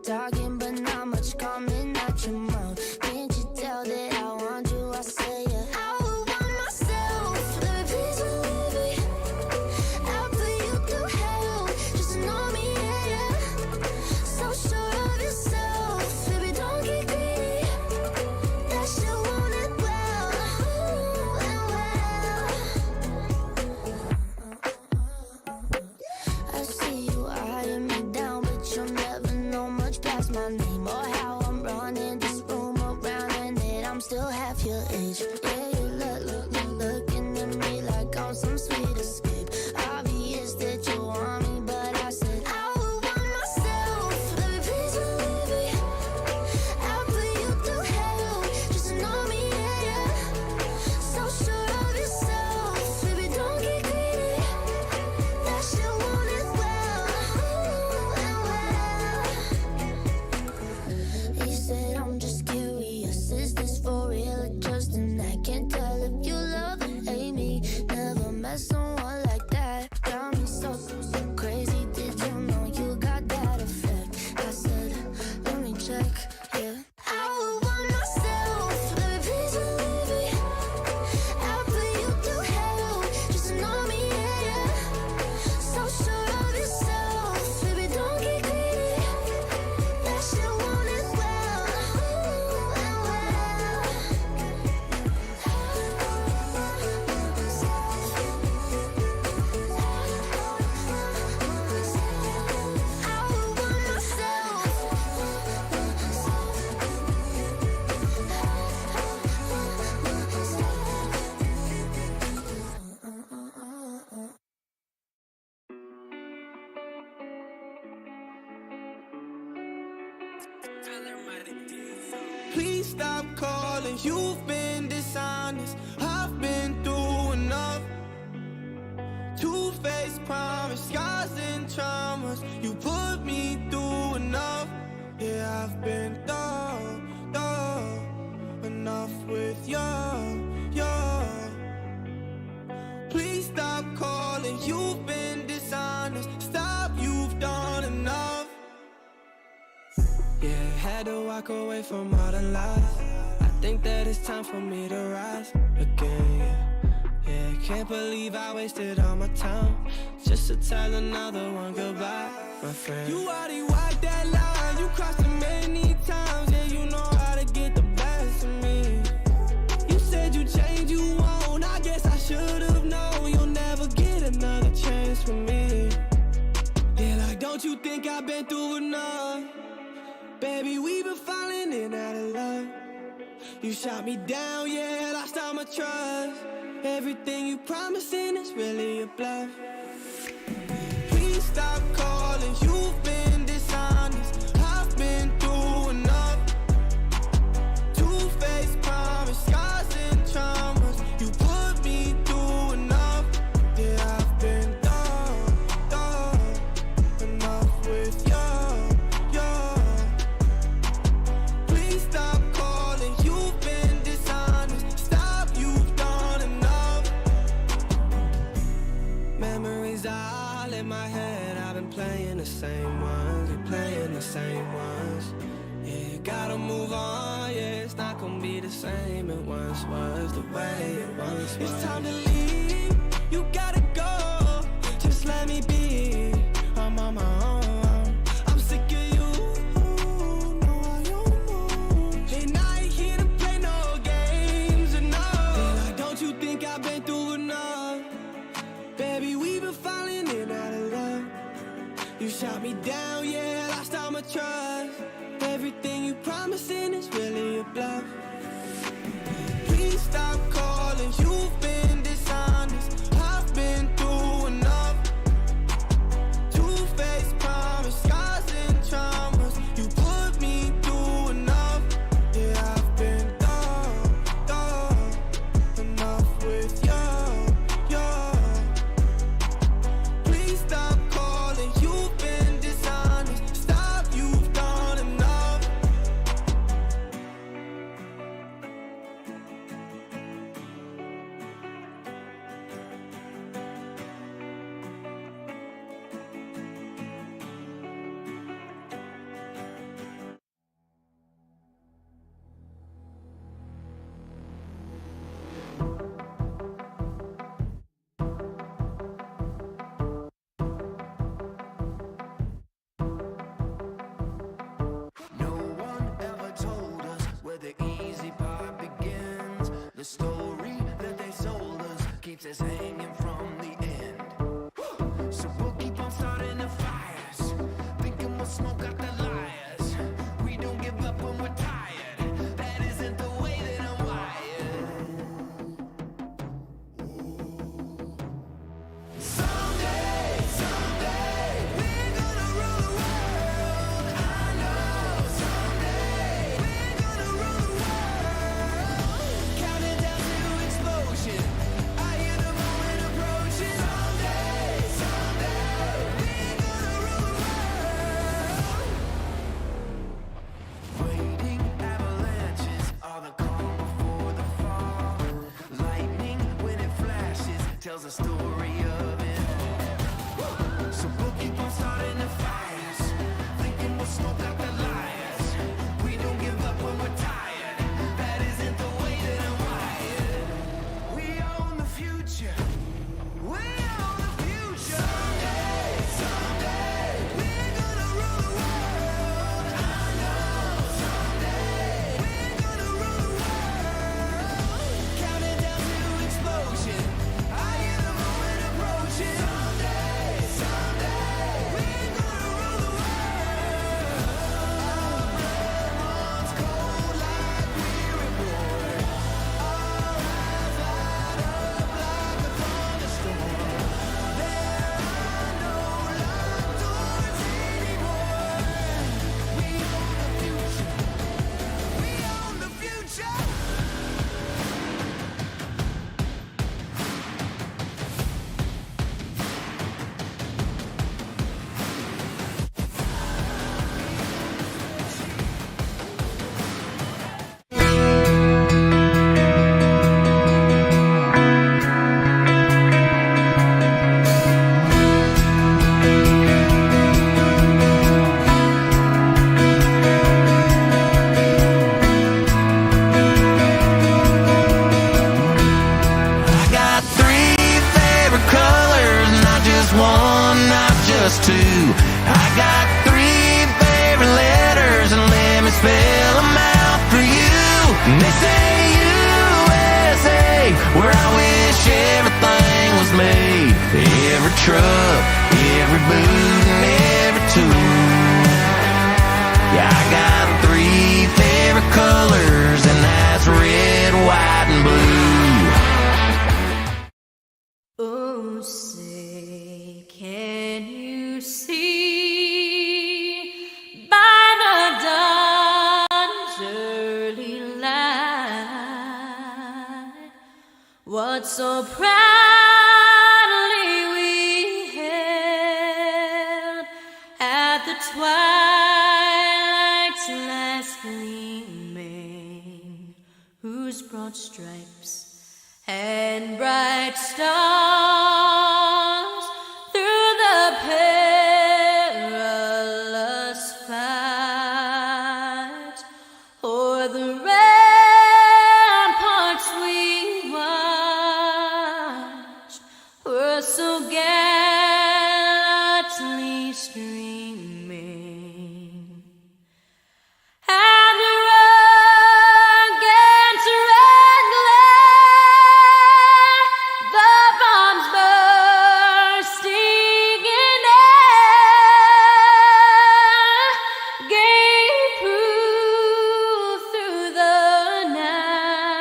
talking, but not much coming out your mouth. Can't you tell that I want you? I say yeah. I would want myself. Let me please believe me. I'll put you through hell. Just know me, yeah, yeah. So sure of yourself, baby, don't get greedy. That shit want it well, and well. I see you eyeing me down, but you'll never know much past my name or how I'm running this room around, and that I'm still half your age. Yeah, you looking at me like I'm some sweet escape. Obvious that you want me, but I said I would want myself. Let me please believe me. I'll put you through hell. Just know me, yeah, yeah. So sure of yourself, baby, don't get greedy. That shit want it well, and well. He said I'm just curious, is this for real or just an act? Can't tell if you love or hate me. Never met someone like that. Got me so crazy. Did you know you got that effect? I said, let me check, yeah. I would want myself. Let me please believe me. I'll put you through hell. Just know me, yeah, yeah. So sure of yourself, baby, don't get greedy. That shit want it well, and well. I would want myself. Please stop calling, you've been dishonest. I've been through enough. Two-faced promise, scars and traumas. You put me through enough. Yeah, I've been through enough with you. Please stop calling, you've been dishonest. Stop, you've done enough. Yeah, had to walk away from all the lies. I think that it's time for me to rise again. Yeah, can't believe I wasted all my time just to tell another one goodbye, my friend. You already walked that line, you crossed it many times. Yeah, you know how to get the best of me. You said you changed, you won't. I guess I should've known you'll never get another chance with me. Yeah, like, don't you think I've been through enough? Baby, we've been falling in out of love. You shot me down, yeah, lost all my trust. Everything you promising is really a bluff. Please stop calling, you've been dishonest. I've been through enough. Two-faced promise, scars and traumas. You put me through enough. Yeah, I've been through enough with you. Please stop calling, you've been dishonest. Stop, you've done enough. Memories are all in my head. I've been playing the same ones, you're playing the same ones. Yeah, gotta move on, yeah, it's not gonna be the same it once was, the way it once was. It's time to leave, you gotta go, just let me be. I'm on my own, I'm sick of you. No, I don't know. And I ain't here to play no games, and no. Yeah, like, don't you think I've been through enough? Baby, we've been falling in out of love. You shot me down, yeah, lost all my trust. Everything you promising is really a bluff. Please stop calling, you've been dishonest. I've been through enough. Two-faced promise, scars and traumas. You put me through enough. Yeah, I've been through enough with you. Please stop calling, you've been dishonest. Stop, you've done enough. keeps us hanging from the end. So we'll keep on starting the fires, thinking we'll smoke out the liars. We don't give up when we're tired. That isn't the way that I'm wired. Someday, someday, we're gonna rule the world. I know someday we're gonna rule the world. Counting down to explosion. I hear the moment approaching. Someday, someday, we're gonna rule the world. Waiting avalanches are the calm before the fall. Lightning when it flashes tells a story of it. So we'll keep on starting the fires, thinking we'll smoke out the liars. We don't give up when we're tired. That isn't the way that I'm wired. We own the future. We own the future. Someday, someday, we're gonna rule the world. I know someday we're gonna rule the world. Counting down to explosion. I hear the moment approaching. Someday, someday, we're gonna rule the world. Our blood runs cold like we're reborn. Our eyes light up like a thunderstorm. There are no locked doors anymore. We own the future. We own the future. I got three favorite colors, not just one, not just two. I got three favorite letters, and let me spell them out for you. And they say USA, where I wish everything was made. Every truck, every boot, and every tool. Yeah, I got three favorite colors, and that's red, white, and blue. Oh, say, can you see by the dawn's early light what so proudly we held at the twilight's last gleaming, whose broad stripes and bright stars through the perilous fight o'er the ramparts we watched were so gallantly streaming. And the rugged red glare, the bombs bursting in air, gave proof through the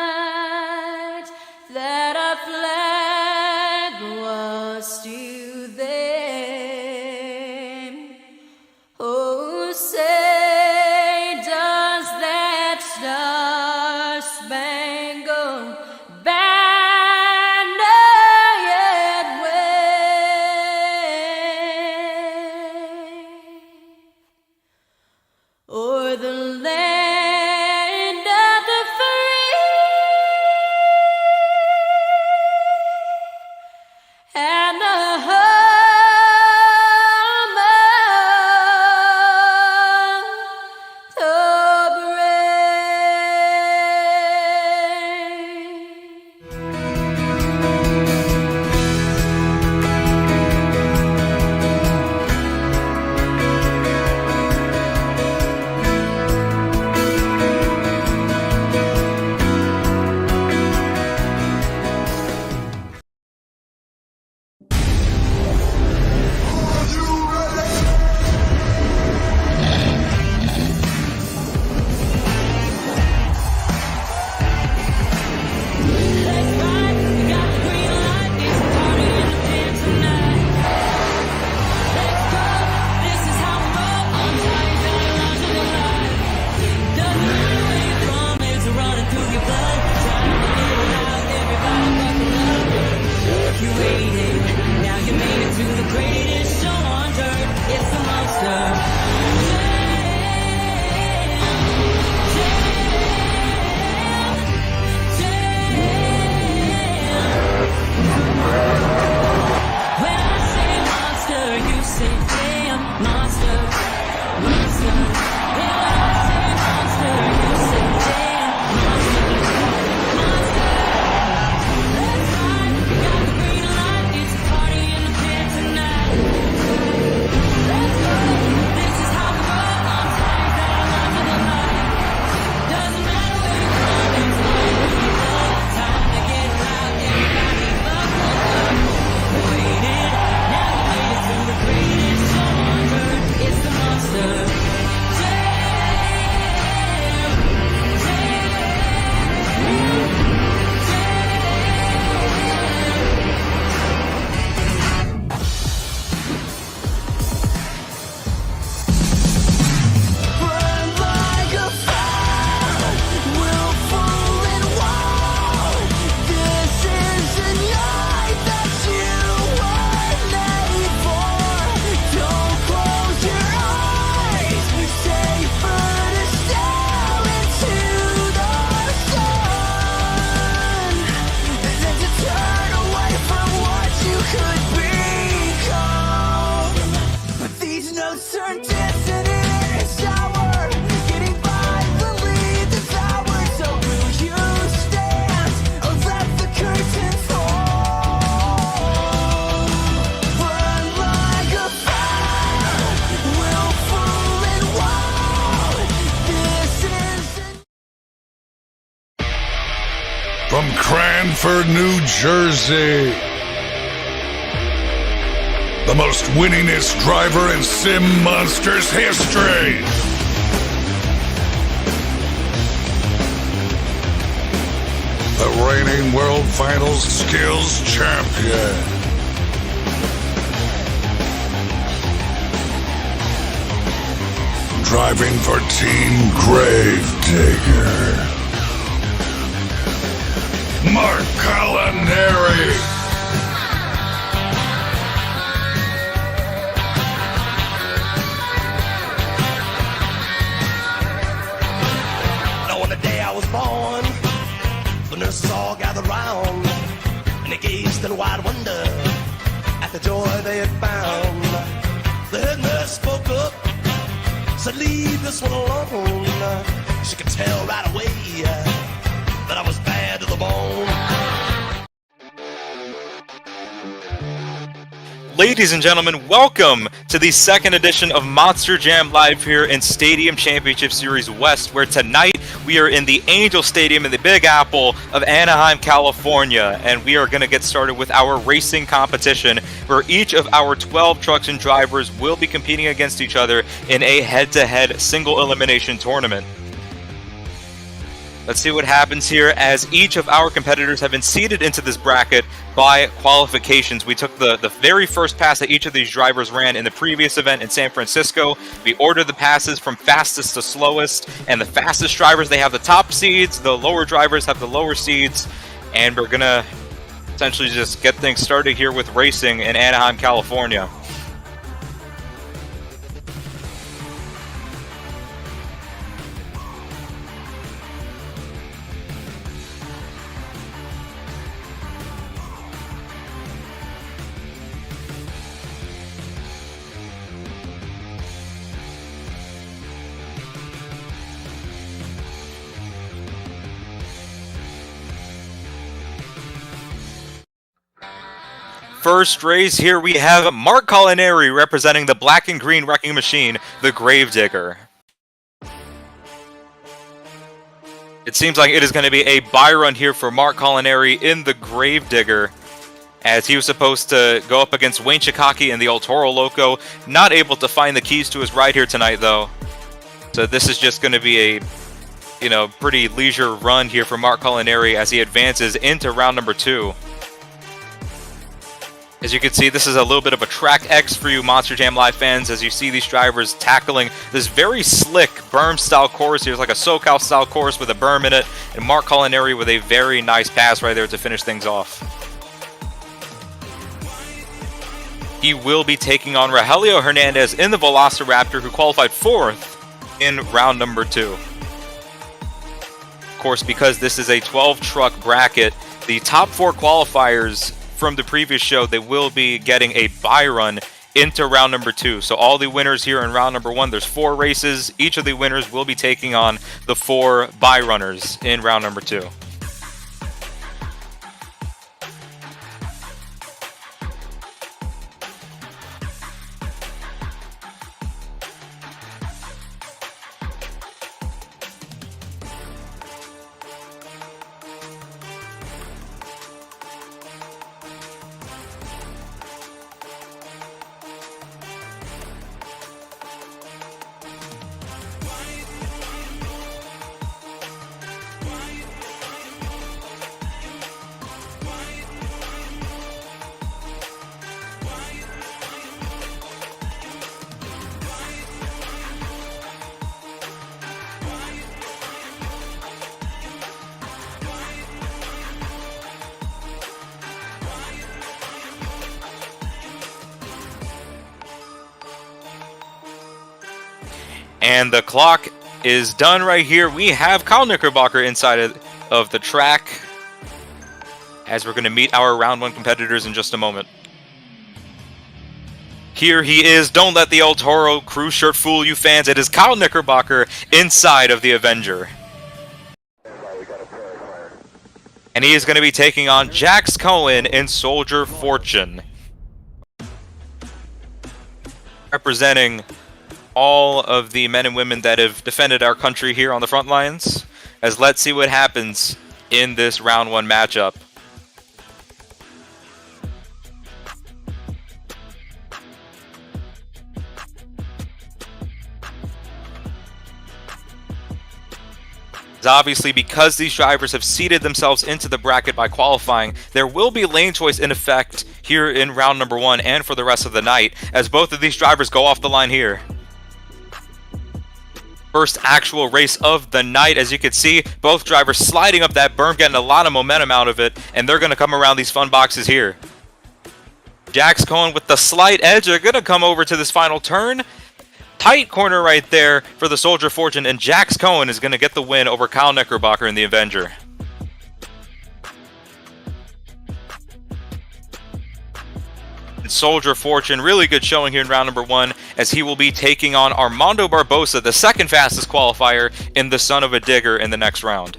night that our flag was still there. Oh, say, does that star-spangled banner yet wave o'er the land of the free and the home of the brave? from Cranford, New Jersey, the most winningest driver in Sim Monsters history, the reigning World Finals Skills Champion, driving for Team Gravedigger, Mark Culinary. On the day I was born, the nurses all gathered round, and they gazed in wide wonder at the joy they had found. The head nurse spoke up, said, "Leave this one alone." She could tell right away that I was bad to the bone. Ladies and gentlemen, welcome to the second edition of Monster Jam Live here in Stadium Championship Series West, where tonight we are in the Angel Stadium in the Big Apple of Anaheim, California, and we are going to get started with our racing competition, where each of our 12 trucks and drivers will be competing against each other in a head-to-head single elimination tournament. Let's see what happens here, as each of our competitors have been seeded into this bracket by qualifications. We took the very first pass that each of these drivers ran in the previous event in San Francisco. We ordered the passes from fastest to slowest, and the fastest drivers, they have the top seeds, the lower drivers have the lower seeds, and we're gonna essentially just get things started here with racing in Anaheim, California. First race here, we have Mark Culinary representing the black and green wrecking machine, the Gravedigger. It seems like it is going to be a buy run here for Mark Culinary in the Gravedigger, as he was supposed to go up against Wayne Chikaki and the El Toro Loco. Not able to find the keys to his ride here tonight, though. So this is just going to be a, pretty leisure run here for Mark Culinary as he advances into round number 2. As you can see, this is a little bit of a track X for you Monster Jam Live fans, as you see these drivers tackling this very slick berm-style course. Here's like a SoCal-style course with a berm in it, and Mark Culinary with a very nice pass right there to finish things off. He will be taking on Rogelio Hernandez in the Velociraptor, who qualified 4th in round number 2. Of course, because this is a 12-truck bracket, the top 4 qualifiers from the previous show, they will be getting a buy run into round number 2. So all the winners here in round number 1, there's 4 races. Each of the winners will be taking on the 4 buy runners in round number 2. And the clock is done right here. We have Kyle Knickerbocker inside of the track, as we're going to meet our round 1 competitors in just a moment. Here he is. Don't let the El Toro crew shirt fool you fans. It is Kyle Knickerbocker inside of the Avenger. And he is going to be taking on Jax Cohen in Soldier Fortune, representing all of the men and women that have defended our country here on the front lines. As let's see what happens in this round 1 matchup. Obviously, because these drivers have seeded themselves into the bracket by qualifying, there will be lane choice in effect here in round number 1 and for the rest of the night, as both of these drivers go off the line here. First actual race of the night. As you can see, both drivers sliding up that berm, getting a lot of momentum out of it, and they're going to come around these fun boxes here. Jax Cohen with the slight edge. They're going to come over to this final turn. Tight corner right there for the Soldier of Fortune, and Jax Cohen is going to get the win over Kyle Knickerbocker in the Avenger. And Soldier of Fortune, really good showing here in round number 1, as he will be taking on Armando Barbosa, the second fastest qualifier in the Son of a Digger, in the next round.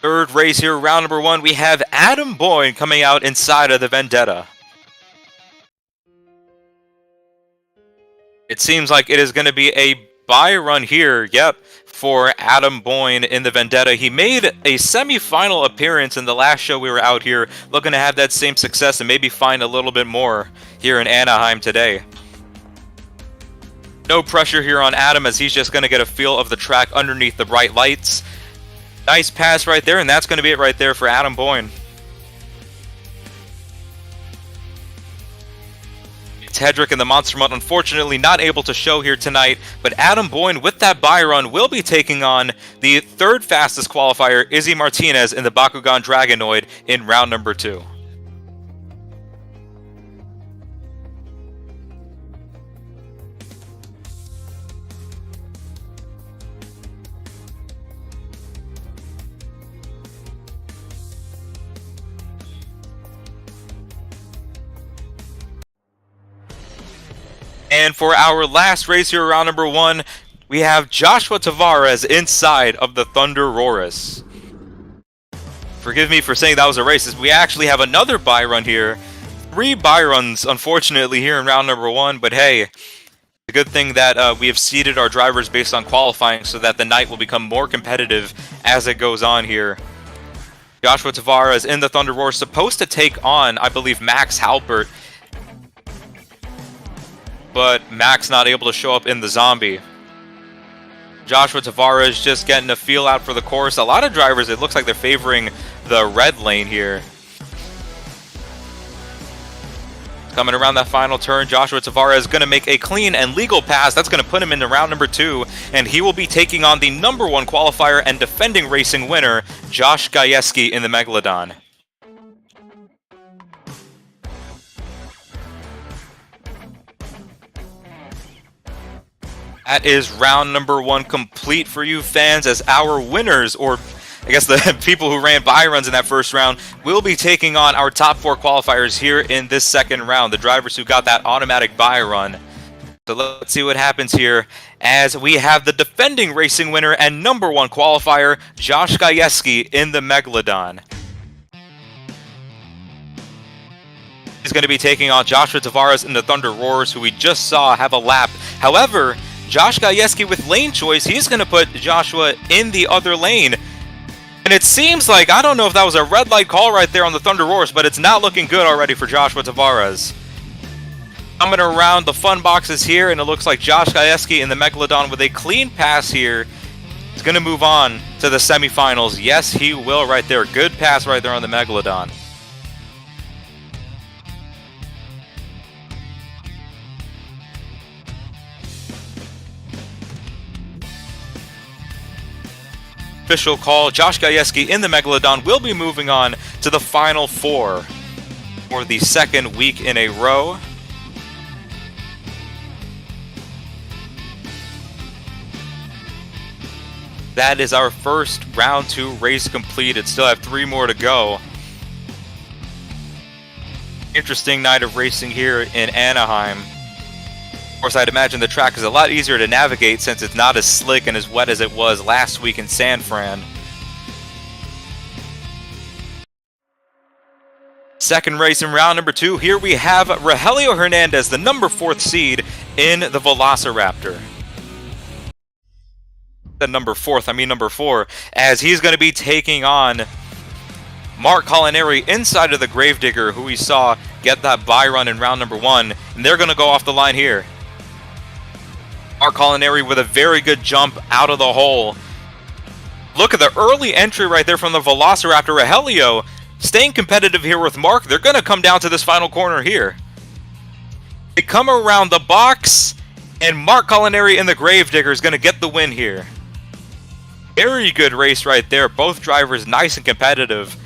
Third race here, round number 1, we have Adam Boyd coming out inside of the Vendetta. It seems like it is going to be a bye run here, for Adam Boyd in the Vendetta. He made a semi-final appearance in the last show we were out here, looking to have that same success and maybe find a little bit more here in Anaheim today. No pressure here on Adam, as he's just going to get a feel of the track underneath the bright lights. Nice pass right there, and that's going to be it right there for Adam Boyd. Tedrick and the Monster Mutt unfortunately not able to show here tonight, but Adam Boyd with that bye run will be taking on the third fastest qualifier, Izzy Martinez, in the Bakugan Dragonoid in round number 2. And for our last race here, round number 1, we have Joshua Tavares inside of the Thunder Roarus. Forgive me for saying that was a race, as we actually have another bye run here. 3 bye runs, unfortunately, here in round number 1, but hey, it's a good thing that we have seeded our drivers based on qualifying so that the night will become more competitive as it goes on here. Joshua Tavares in the Thunder Roar, supposed to take on, I believe, Max Halpert, but Max not able to show up in the Zombie. Joshua Tavares just getting a feel out for the course. A lot of drivers, it looks like they're favoring the red lane here. Coming around that final turn, Joshua Tavares is going to make a clean and legal pass. That's going to put him into round number 2, and he will be taking on the number 1 qualifier and defending racing winner, Josh Gajewski, in the Megalodon. That is round number 1 complete for you fans, as our winners, or I guess the people who ran bye runs in that first round, will be taking on our top 4 qualifiers here in this second round, the drivers who got that automatic bye run. So let's see what happens here, as we have the defending racing winner and number 1 qualifier, Josh Gajewski, in the Megalodon. He's going to be taking on Joshua Tavares in the Thunder Roars, who we just saw have a lap. However, Josh Gajewski with lane choice, he's going to put Joshua in the other lane. And it seems like, I don't know if that was a red light call right there on the Thunder Roars, but it's not looking good already for Joshua Tavares. Coming around the fun boxes here, and it looks like Josh Gajewski in the Megalodon with a clean pass here. He's going to move on to the semifinals. Yes, he will right there. Good pass right there on the Megalodon. Official call, Josh Gajewski in the Megalodon will be moving on to the final 4 for the second week in a row. That is our first round 2 race completed. Still have 3 more to go. Interesting night of racing here in Anaheim. Of course, I'd imagine the track is a lot easier to navigate since it's not as slick and as wet as it was last week in San Fran. Second race in round number 2. Here we have Rogelio Hernandez, the number 4th seed in the Velociraptor. The number 4th, I mean number 4, as he's going to be taking on Mark Collinari inside of the Gravedigger, who we saw get that bye run in round number 1, and they're going to go off the line here. Mark Collinari with a very good jump out of the hole. Look at the early entry right there from the Velociraptor. Rogelio staying competitive here with Mark. They're going to come down to this final corner here. They come around the box, and Mark Collinari in the Gravedigger is going to get the win here. Very good race right there. Both drivers nice and competitive.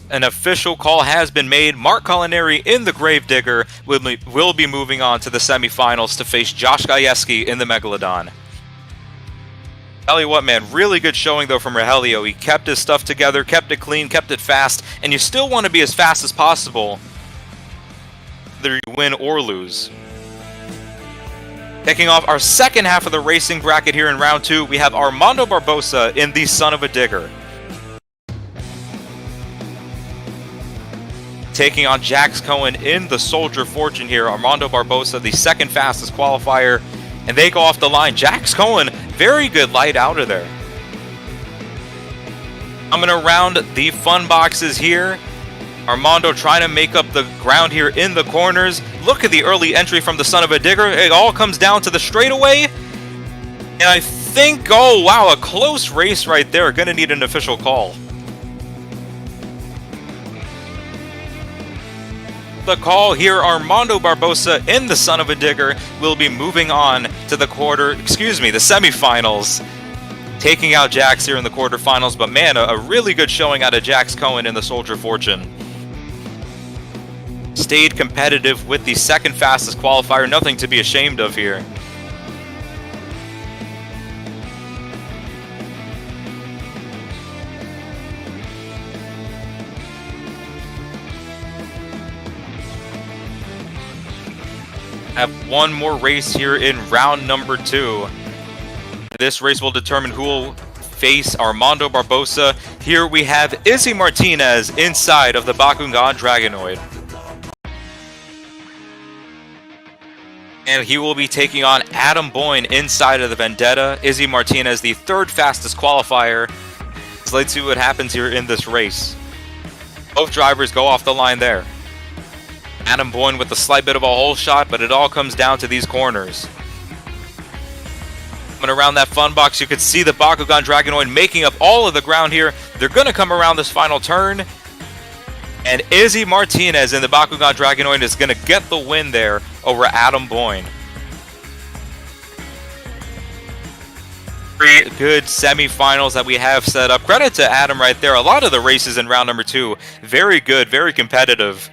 An official call has been made. Mark Collinari in the Gravedigger will be moving on to the semifinals to face Josh Gajewski in the Megalodon. Tell you what, man, really good showing though from Rogelio. He kept his stuff together, kept it clean, kept it fast, and you still want to be as fast as possible, whether you win or lose. Kicking off our second half of the racing bracket here in round 2, we have Armando Barbosa in the Son of a Digger. Taking on Jax Cohen in the Soldier Fortune here. Armando Barbosa, the second fastest qualifier, and they go off the line. Jax Cohen, very good light out of there. Coming around the fun boxes here. Armando trying to make up the ground here in the corners. Look at the early entry from the Son of a Digger. It all comes down to the straightaway. And I think, oh wow, a close race right there. Gonna need an official call. The call here, Armando Barbosa in the Son of a Digger will be moving on to the the semifinals, taking out Jax here in the quarterfinals. But man, a really good showing out of Jax Cohen in the Soldier Fortune. Stayed competitive with the second fastest qualifier, nothing to be ashamed of here. Have one more race here in round number 2. This race will determine who will face Armando Barbosa. Here we have Izzy Martinez inside of the Bakugan Dragonoid. And he will be taking on Adam Boyne inside of the Vendetta. Izzy Martinez, the third fastest qualifier. So let's see what happens here in this race. Both drivers go off the line there. Adam Boyne with a slight bit of a hole shot, but it all comes down to these corners. Coming around that fun box, you could see the Bakugan Dragonoid making up all of the ground here. They're going to come around this final turn. And Izzy Martinez in the Bakugan Dragonoid is going to get the win there over Adam Boyne. Three good semifinals that we have set up. Credit to Adam right there. A lot of the races in round number 2, very good, very competitive.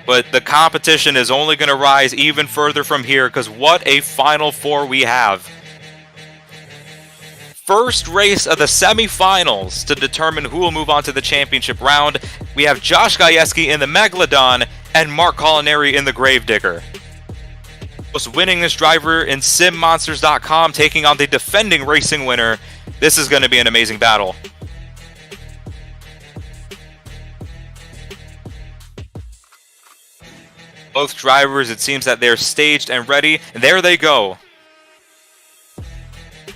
But the competition is only going to rise even further from here because what a Final Four we have. First race of the semifinals to determine who will move on to the championship round. We have Josh Gajewski in the Megalodon and Mark Collinari in the Gravedigger. Most winningest driver in SimMonsters.com taking on the defending racing winner. This is going to be an amazing battle. Both drivers, it seems that they're staged and ready. And there they go.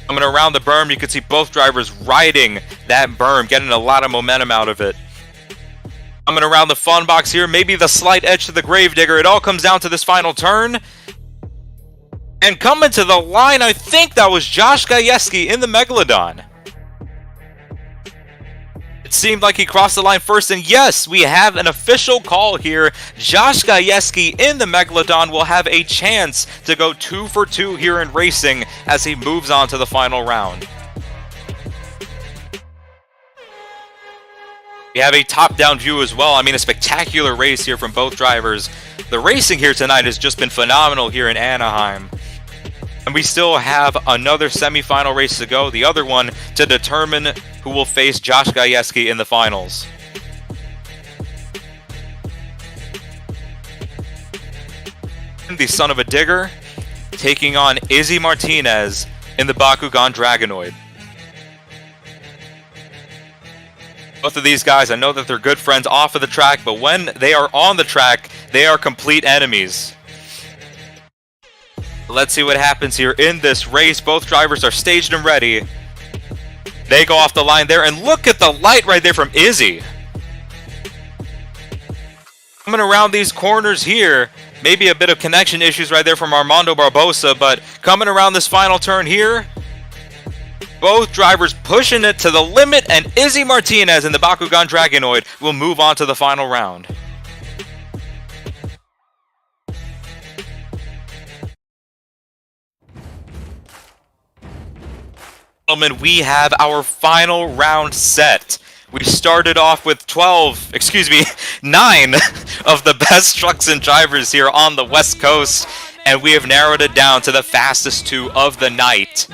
Coming around the berm, you can see both drivers riding that berm, getting a lot of momentum out of it. Coming around the fun box here, maybe the slight edge to the Gravedigger. It all comes down to this final turn. And coming to the line, I think that was Josh Gajewski in the Megalodon. It seemed like he crossed the line first, and yes, we have an official call here. Josh Gajewski in the Megalodon will have a chance to go 2 for 2 here in racing as he moves on to the final round. We have a top-down view as well. I mean, a spectacular race here from both drivers. The racing here tonight has just been phenomenal here in Anaheim. And we still have another semifinal race to go, the other one to determine who will face Josh Gajewski in the finals. The son of a digger taking on Izzy Martinez in the Bakugan Dragonoid. Both of these guys, I know that they're good friends off of the track, but when they are on the track, they are complete enemies. Let's see what happens here in this race. Both drivers are staged and ready. They go off the line there, and look at the light right there from Izzy. Coming around these corners here, maybe a bit of connection issues right there from Armando Barbosa, but coming around this final turn here, both drivers pushing it to the limit, and Izzy Martinez in the Bakugan Dragonoid will move on to the final round. Gentlemen, we have our final round set. We started off with 9 of the best trucks and drivers here on the West Coast, and we have narrowed it down to the fastest 2 of the night.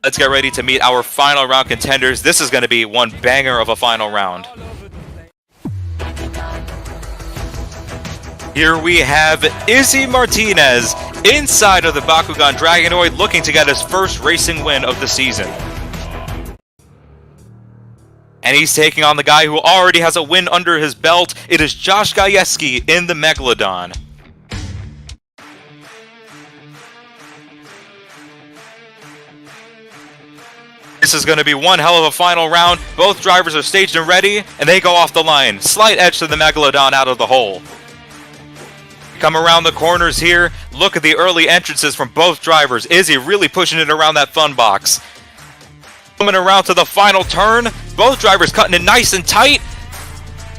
Let's get ready to meet our final round contenders. This is going to be one banger of a final round. Here we have Izzy Martinez inside of the Bakugan Dragonoid, looking to get his first racing win of the season. And he's taking on the guy who already has a win under his belt. It is Josh Gajewski in the Megalodon. This is going to be one hell of a final round. Both drivers are staged and ready, and they go off the line. Slight edge to the Megalodon out of the hole. Come around the corners here. Look at the early entrances from both drivers. Izzy really pushing it around that fun box. Coming around to the final turn. Both drivers cutting it nice and tight.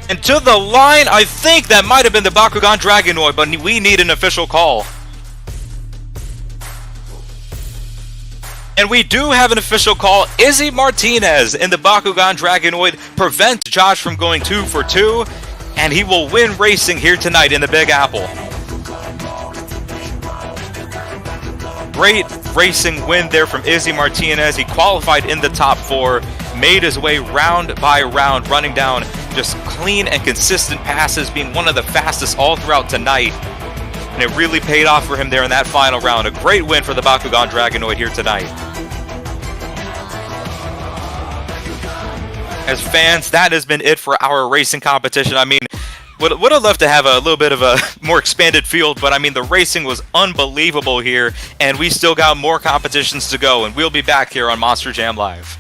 And to the line, I think that might have been the Bakugan Dragonoid, but we need an official call. And we do have an official call. Izzy Martinez in the Bakugan Dragonoid prevents Josh from going 2 for 2, and he will win racing here tonight in the Big Apple. Great racing win there from Izzy Martinez. He qualified in the top 4, made his way round by round, running down just clean and consistent passes, being one of the fastest all throughout tonight. And it really paid off for him there in that final round. A great win for the Bakugan Dragonoid here tonight. As fans, that has been it for our racing competition. I mean, would have loved to have a little bit of a more expanded field, but I mean, the racing was unbelievable here, and we still got more competitions to go, and we'll be back here on Monster Jam Live.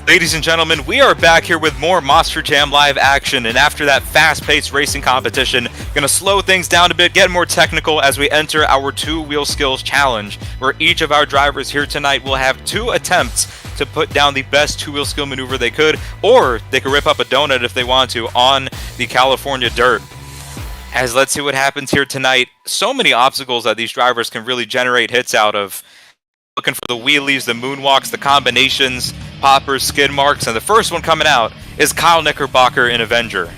Ladies and gentlemen, we are back here with more Monster Jam Live action, and after that fast-paced racing competition, gonna slow things down a bit, get more technical as we enter our 2 wheel skills challenge, where each of our drivers here tonight will have 2 attempts to put down the best two-wheel skill maneuver they could, or they could rip up a donut if they want to on the California dirt. As let's see what happens here tonight. So many obstacles that these drivers can really generate hits out of. Looking for the wheelies, the moonwalks, the combinations, poppers, skid marks, and the first one coming out is Kyle Knickerbocker in Avenger.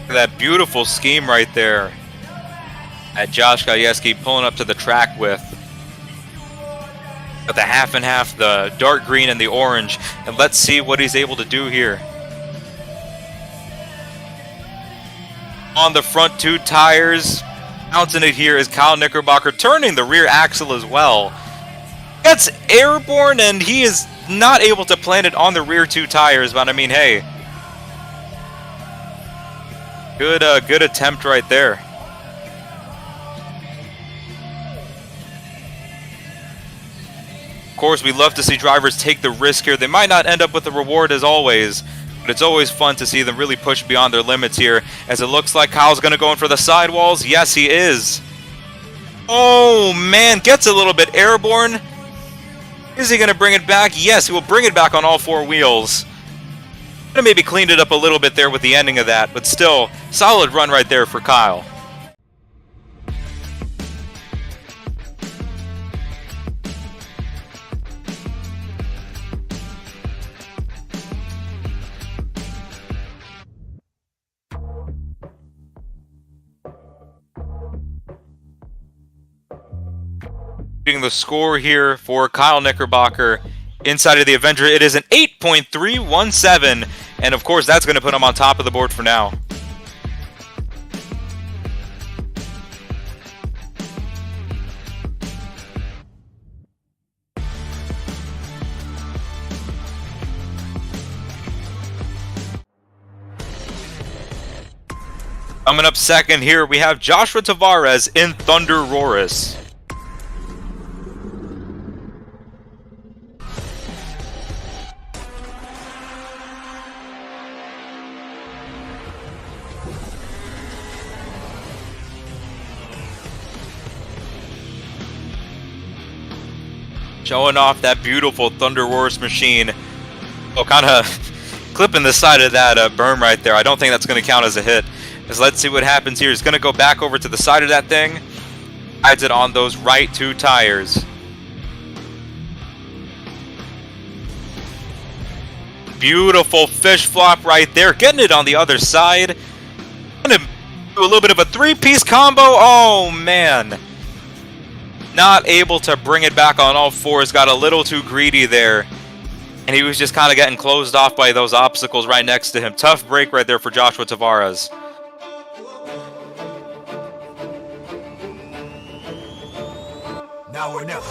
That beautiful scheme right there at Josh Gajewski pulling up to the track with. Got the half and half, the dark green and the orange, and let's see what he's able to do here. On the front two tires, bouncing it here is Kyle Knickerbocker, turning the rear axle as well. Gets airborne and he is not able to plant it on the rear two tires, but I mean, hey. Good attempt right there. Of course, we love to see drivers take the risk here. They might not end up with the reward as always, but it's always fun to see them really push beyond their limits here, as it looks like Kyle's going to go in for the sidewalls. Yes, he is. Oh, man, gets a little bit airborne. Is he going to bring it back? Yes, he will bring it back on all four wheels. Could have maybe cleaned it up a little bit there with the ending of that, but still, solid run right there for Kyle. Getting the score here for Kyle Knickerbocker inside of the Avenger, it is an 8.317, and of course that's going to put him on top of the board for now. Coming up second here, we have Joshua Tavares in Thunder Roris. Showing off that beautiful Thunder Wars machine. Oh, kind of clipping the side of that berm right there. I don't think that's going to count as a hit. Because let's see what happens here. He's going to go back over to the side of that thing. Hides it on those right two tires. Beautiful fish flop right there. Getting it on the other side. Going to do a little bit of a three-piece combo. Oh, man. Not able to bring it back on all fours. Got a little too greedy there. And he was just kind of getting closed off by those obstacles right next to him. Tough break right there for Joshua Tavares. Now or never.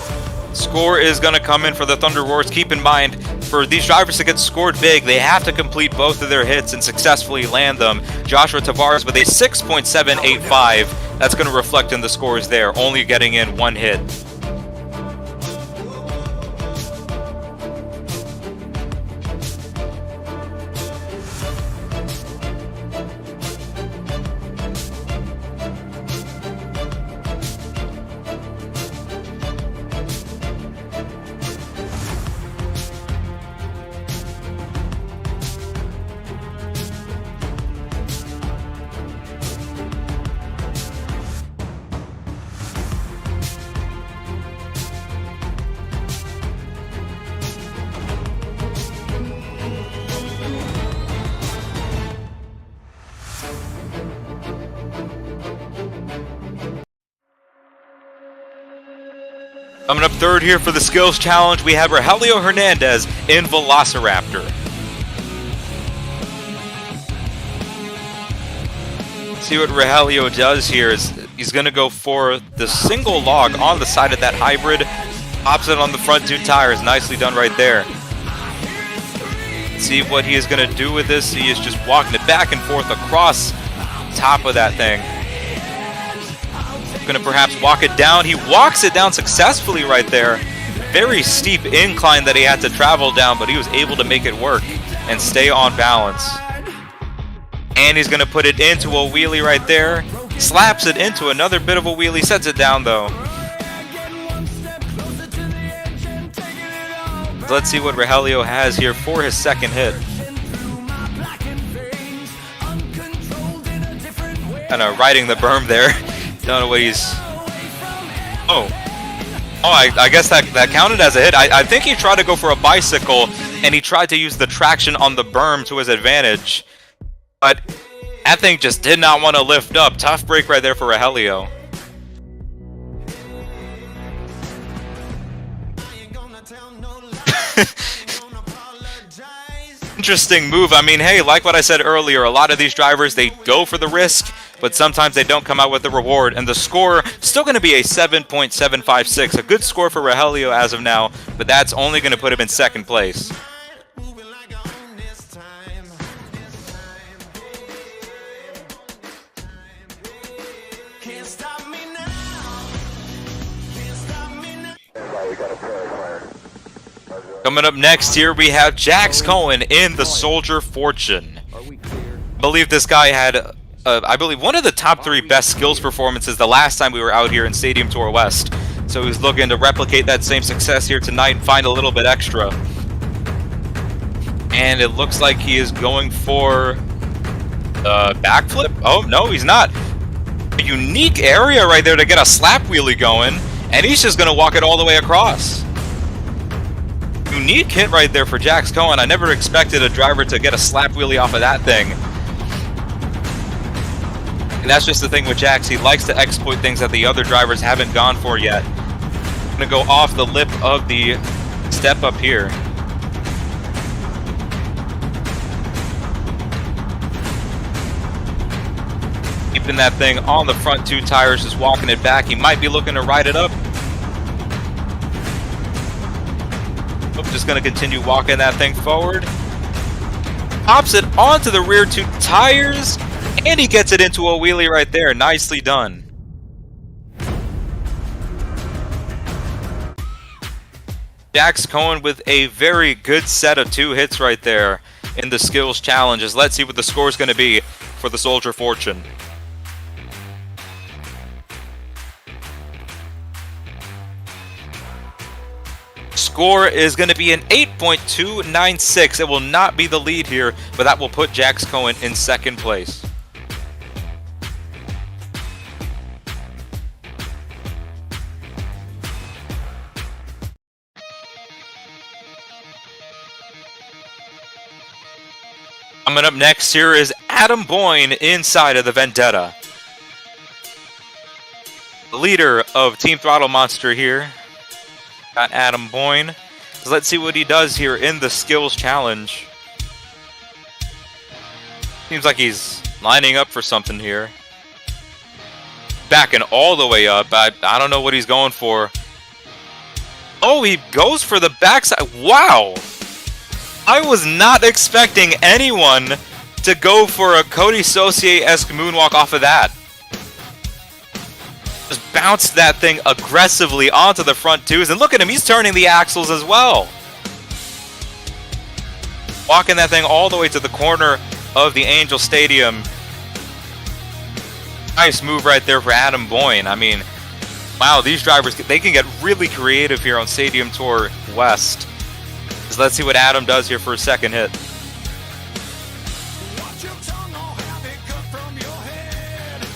Score is going to come in for the Thunder Roars. Keep in mind, for these drivers to get scored big, they have to complete both of their hits and successfully land them. Joshua Tavares with a 6.785. That's going to reflect in the scores there, only getting in one hit. Coming up third here for the skills challenge, we have Rogelio Hernandez in Velociraptor. See what Rogelio does here is he's going to go for the single log on the side of that hybrid, pops it on the front two tires. Nicely done right there. Let's see what he is going to do with this. He is just walking it back and forth across top of that thing. Going to perhaps walk it down. He walks it down successfully right there. Very steep incline that he had to travel down, but he was able to make it work and stay on balance. And he's going to put it into a wheelie right there. Slaps it into another bit of a wheelie. Sets it down, though. Let's see what Rogelio has here for his second hit. Kind of riding the berm there. Don't know what he's... Oh, I guess that counted as a hit. I think he tried to go for a bicycle, and he tried to use the traction on the berm to his advantage. But that thing just did not want to lift up. Tough break right there for Rogelio. Interesting move. I mean, hey, like what I said earlier, a lot of these drivers, they go for the risk, but sometimes they don't come out with the reward. And the score still going to be a 7.756. A good score for Rogelio as of now, but that's only going to put him in second place. Coming up next here, we have Jax Cohen in the Soldier Fortune. I believe this guy had, I believe, one of the top 3 best skills performances the last time we were out here in Stadium Tour West. So he's looking to replicate that same success here tonight and find a little bit extra. And it looks like he is going for a backflip. Oh, no, he's not. A unique area right there to get a slap wheelie going. And he's just going to walk it all the way across. Unique hit right there for Jax Cohen. I never expected a driver to get a slap wheelie off of that thing. And that's just the thing with Jax. He likes to exploit things that the other drivers haven't gone for yet. Gonna go off the lip of the step up here. Keeping that thing on the front 2 tires, just walking it back. He might be looking to ride it up. Just going to continue walking that thing forward. Pops it onto the rear 2 tires, and he gets it into a wheelie right there. Nicely done. Jax Cohen with a very good set of 2 hits right there in the skills challenges. Let's see what the score is going to be for the Soldier Fortune. Score is going to be an 8.296. It will not be the lead here, but that will put Jax Cohen in second place. Coming up next here is Adam Boyne inside of the Vendetta. The leader of Team Throttle Monster here. Got Adam Boyne. So let's see what he does here in the skills challenge. Seems like he's lining up for something here. Backing all the way up. I don't know what he's going for. Oh, he goes for the backside. Wow! I was not expecting anyone to go for a Cody Saucier-esque moonwalk off of that. Just bounced that thing aggressively onto the front 2s, and look at him, he's turning the axles as well. Walking that thing all the way to the corner of the Angel Stadium. Nice move right there for Adam Boyne. I mean, wow, these drivers, they can get really creative here on Stadium Tour West. So let's see what Adam does here for a second hit.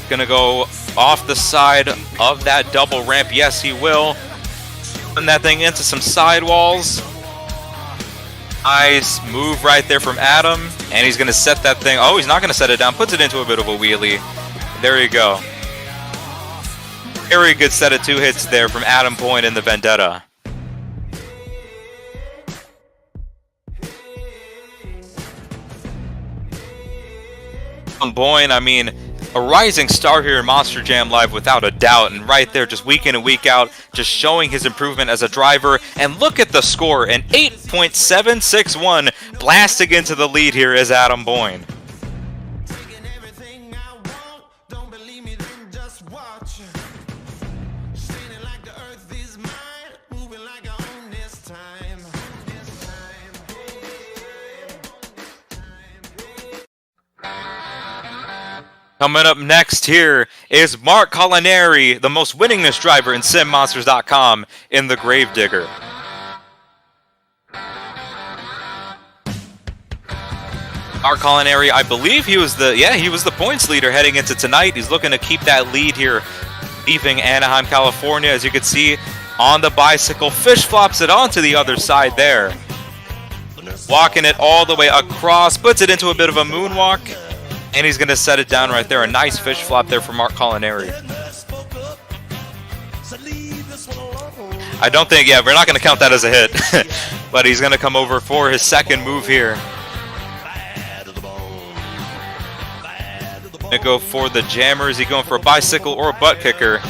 Gonna go off the side of that double ramp. Yes, he will. Putting that thing into some sidewalls. Nice move right there from Adam. And he's gonna set that thing. Oh, he's not gonna set it down. Puts it into a bit of a wheelie. There you go. Very good set of 2 hits there from Adam Boyne in the Vendetta. Boyne, I mean, a rising star here in Monster Jam Live without a doubt, and right there just week in and week out just showing his improvement as a driver. And look at the score, an 8.761, blasting into the lead here is Adam Boyne. Coming up next here is Mark Collinari, the most winningest driver in SimMonsters.com in the Gravedigger. Mark Collinari, I believe he was the points leader heading into tonight. He's looking to keep that lead here, leaving Anaheim, California. As you can see on the bicycle, fish flops it onto the other side there. Walking it all the way across, puts it into a bit of a moonwalk. And he's going to set it down right there. A nice fish flop there for Mark Collinari. I don't think, we're not going to count that as a hit. But he's going to come over for his second move here. Going to go for the jammer. Is he going for a bicycle or a butt kicker?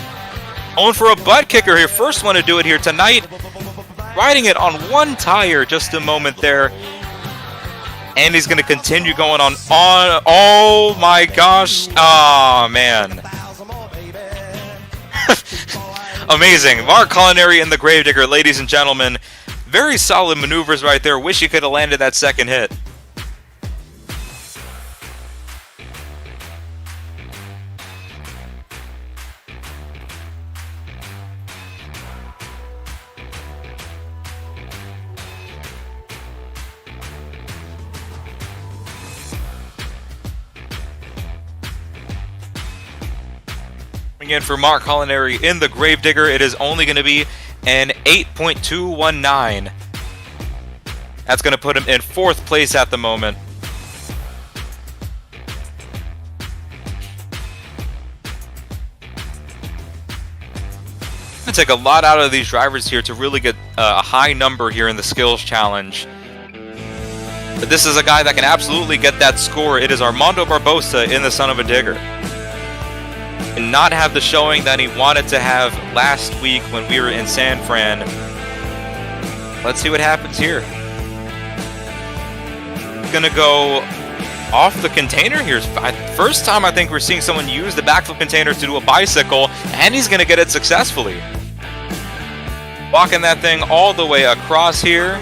Going for a butt kicker here. First one to do it here tonight. Riding it on one tire just a moment there. And he's going to continue going on. Oh my gosh. Oh man. Amazing. Mark Collinari in the Gravedigger, ladies and gentlemen. Very solid maneuvers right there. Wish he could have landed that second hit. In for Mark Collinari in the Gravedigger, it is only going to be an 8.219. That's going to put him in 4th place at the moment. It's going to take a lot out of these drivers here to really get a high number here in the skills challenge. But this is a guy that can absolutely get that score. It is Armando Barbosa in the Son of a Digger. And not have the showing that he wanted to have last week when we were in San Fran. Let's see what happens here. Gonna go off the container here. First time I think we're seeing someone use the backflip container to do a bicycle, and he's gonna get it successfully. Walking that thing all the way across here.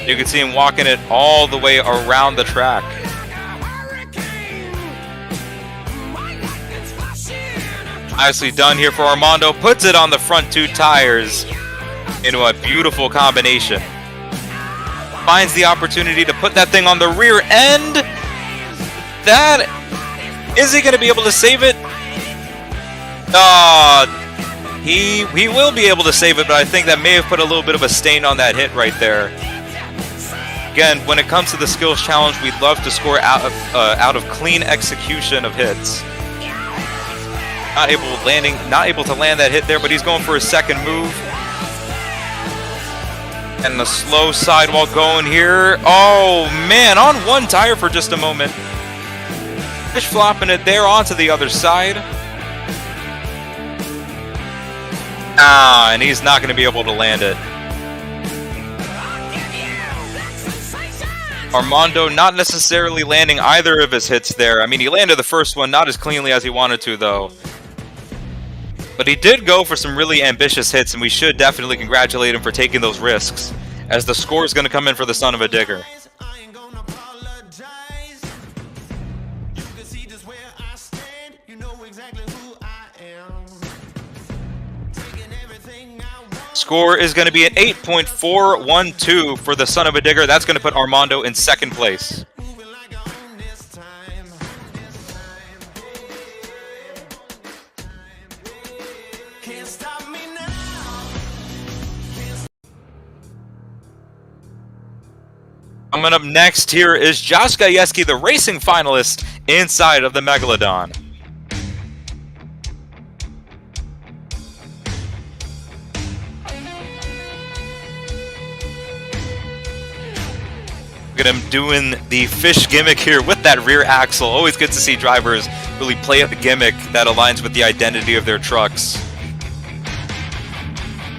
You can see him walking it all the way around the track. Nicely done here for Armando. Puts it on the front 2 tires into a beautiful combination. Finds the opportunity to put that thing on the rear end. Is he going to be able to save it? He will be able to save it, but I think that may have put a little bit of a stain on that hit right there. Again, when it comes to the skills challenge, we'd love to score out of clean execution of hits. Not able to land that hit there, but he's going for his second move. And the slow sidewall going here. Oh man, on one tire for just a moment. Fish flopping it there onto the other side. And he's not going to be able to land it. Armando not necessarily landing either of his hits there. I mean, he landed the first one not as cleanly as he wanted to, though. But he did go for some really ambitious hits, and we should definitely congratulate him for taking those risks, as the score is going to come in for the Son of a Digger. Score is going to be an 8.412 for the Son of a Digger. That's going to put Armando in 2nd place. Coming up next here is Josh Gajewski, the racing finalist inside of the Megalodon. Look at him doing the fish gimmick here with that rear axle. Always good to see drivers really play up the gimmick that aligns with the identity of their trucks.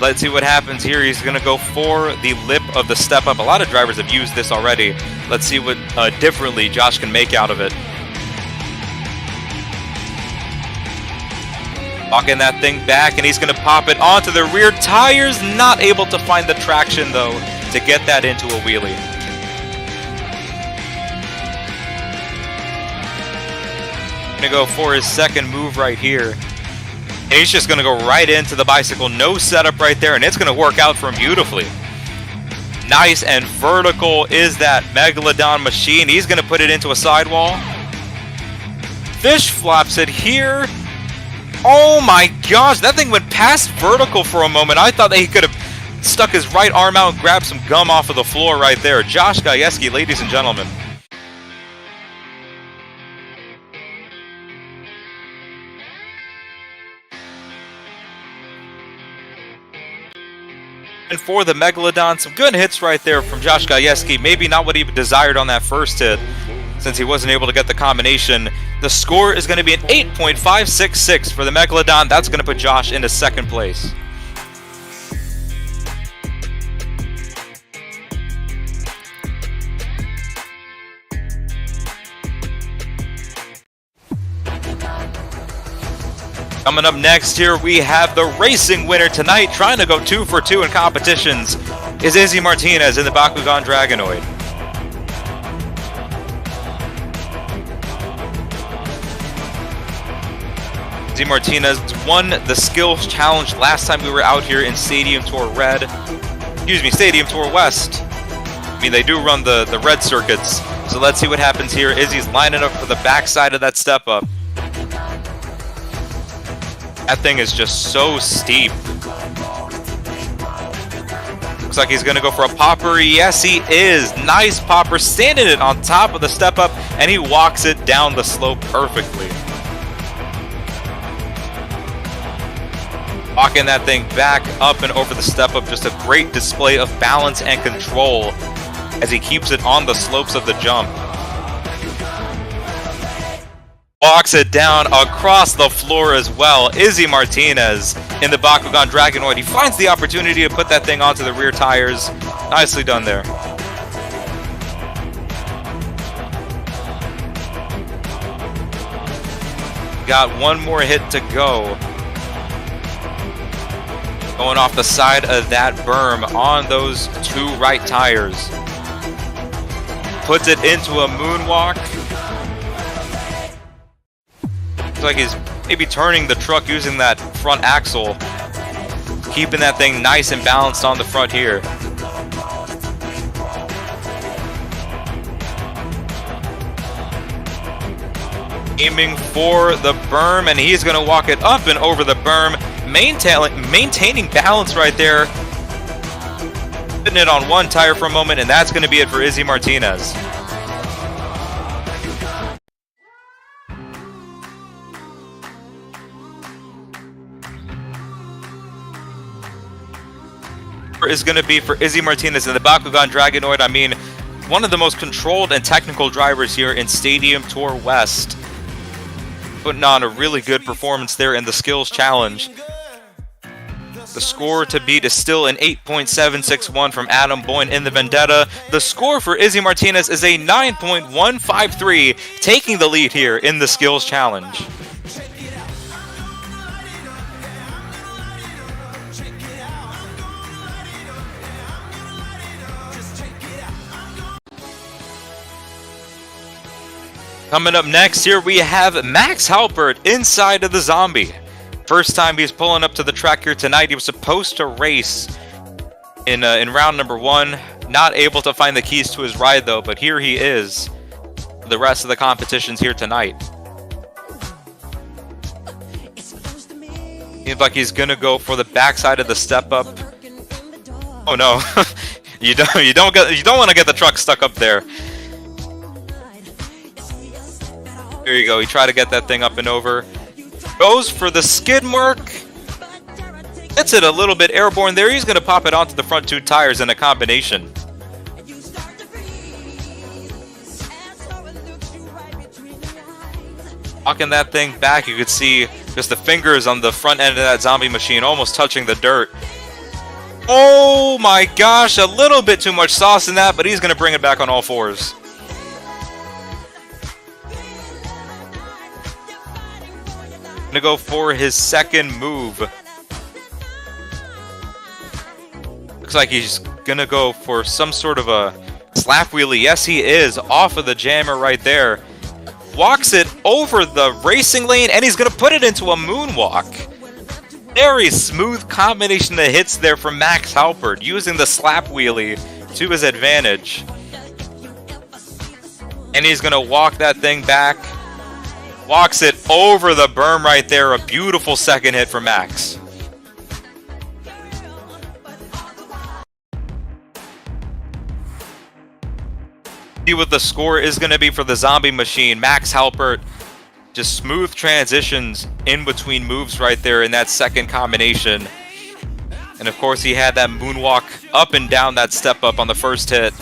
Let's see what happens here. He's going to go for the lip of the step up. A lot of drivers have used this already. Let's see what differently Josh can make out of it. Walking that thing back, and he's going to pop it onto the rear tires. Not able to find the traction, though, to get that into a wheelie. Going to go for his second move right here. And he's just going to go right into the bicycle. No setup right there, and it's going to work out for him beautifully. Nice and vertical is that Megalodon machine. He's going to put it into a sidewall. Fish flops it here. Oh my gosh, that thing went past vertical for a moment. I thought that he could have stuck his right arm out and grabbed some gum off of the floor right there. Josh Gajewski, ladies and gentlemen. And for the Megalodon, some good hits right there from Josh Gajewski. Maybe not what he desired on that first hit, since he wasn't able to get the combination. The score is going to be an 8.566 for the Megalodon. That's going to put Josh into second place. Coming up next here, we have the racing winner tonight, trying to go 2 for 2 in competitions, is Izzy Martinez in the Bakugan Dragonoid. Izzy Martinez won the skills challenge last time we were out here in Stadium Tour Red. Excuse me, Stadium Tour West. I mean, they do run the red circuits. So let's see what happens here. Izzy's lining up for the backside of that step up. That thing is just so steep. Looks like he's going to go for a popper. Yes, he is. Nice popper, standing it on top of the step up, and he walks it down the slope perfectly. Walking that thing back up and over the step up. Just a great display of balance and control as he keeps it on the slopes of the jump. Walks it down across the floor as well. Izzy Martinez in the Bakugan Dragonoid. He finds the opportunity to put that thing onto the rear tires. Nicely done there. Got one more hit to go. Going off the side of that berm on those 2 right tires. Puts it into a moonwalk. Looks like he's maybe turning the truck using that front axle. Keeping that thing nice and balanced on the front here. Aiming for the berm, and he's going to walk it up and over the berm. Maintaining balance right there. Putting it on one tire for a moment, and that's going to be it for Izzy Martinez. Is going to be for Izzy Martinez in the Bakugan Dragonoid. I mean, one of the most controlled and technical drivers here in Stadium Tour West. Putting on a really good performance there in the skills challenge. The score to beat is still an 8.761 from Adam Boyne in the Vendetta. The score for Izzy Martinez is a 9.153, taking the lead here in the skills challenge. Coming up next here, we have Max Halpert inside of the Zombie. First time he's pulling up to the track here tonight. He was supposed to race in round number 1. Not able to find the keys to his ride though, but here he is. The rest of the competitions here tonight. Seems like he's gonna go for the backside of the step up. Oh no, you don't want to get the truck stuck up there. There you go. He tried to get that thing up and over. Goes for the skid mark. Hits it a little bit airborne there. He's going to pop it onto the front 2 tires in a combination. Walking that thing back, you could see just the fingers on the front end of that zombie machine almost touching the dirt. Oh my gosh, a little bit too much sauce in that, but he's going to bring it back on all fours. Going to go for his second move. Looks like he's going to go for some sort of a slap wheelie. Yes, he is, off of the jammer right there. Walks it over the racing lane, and he's going to put it into a moonwalk. Very smooth combination of hits there from Max Halpert, using the slap wheelie to his advantage. And he's going to walk that thing back. Walks it over the berm right there. A beautiful second hit for Max. See what the score is going to be for the zombie machine. Max Halpert, just smooth transitions in between moves right there in that second combination. And of course he had that moonwalk up and down that step up on the first hit.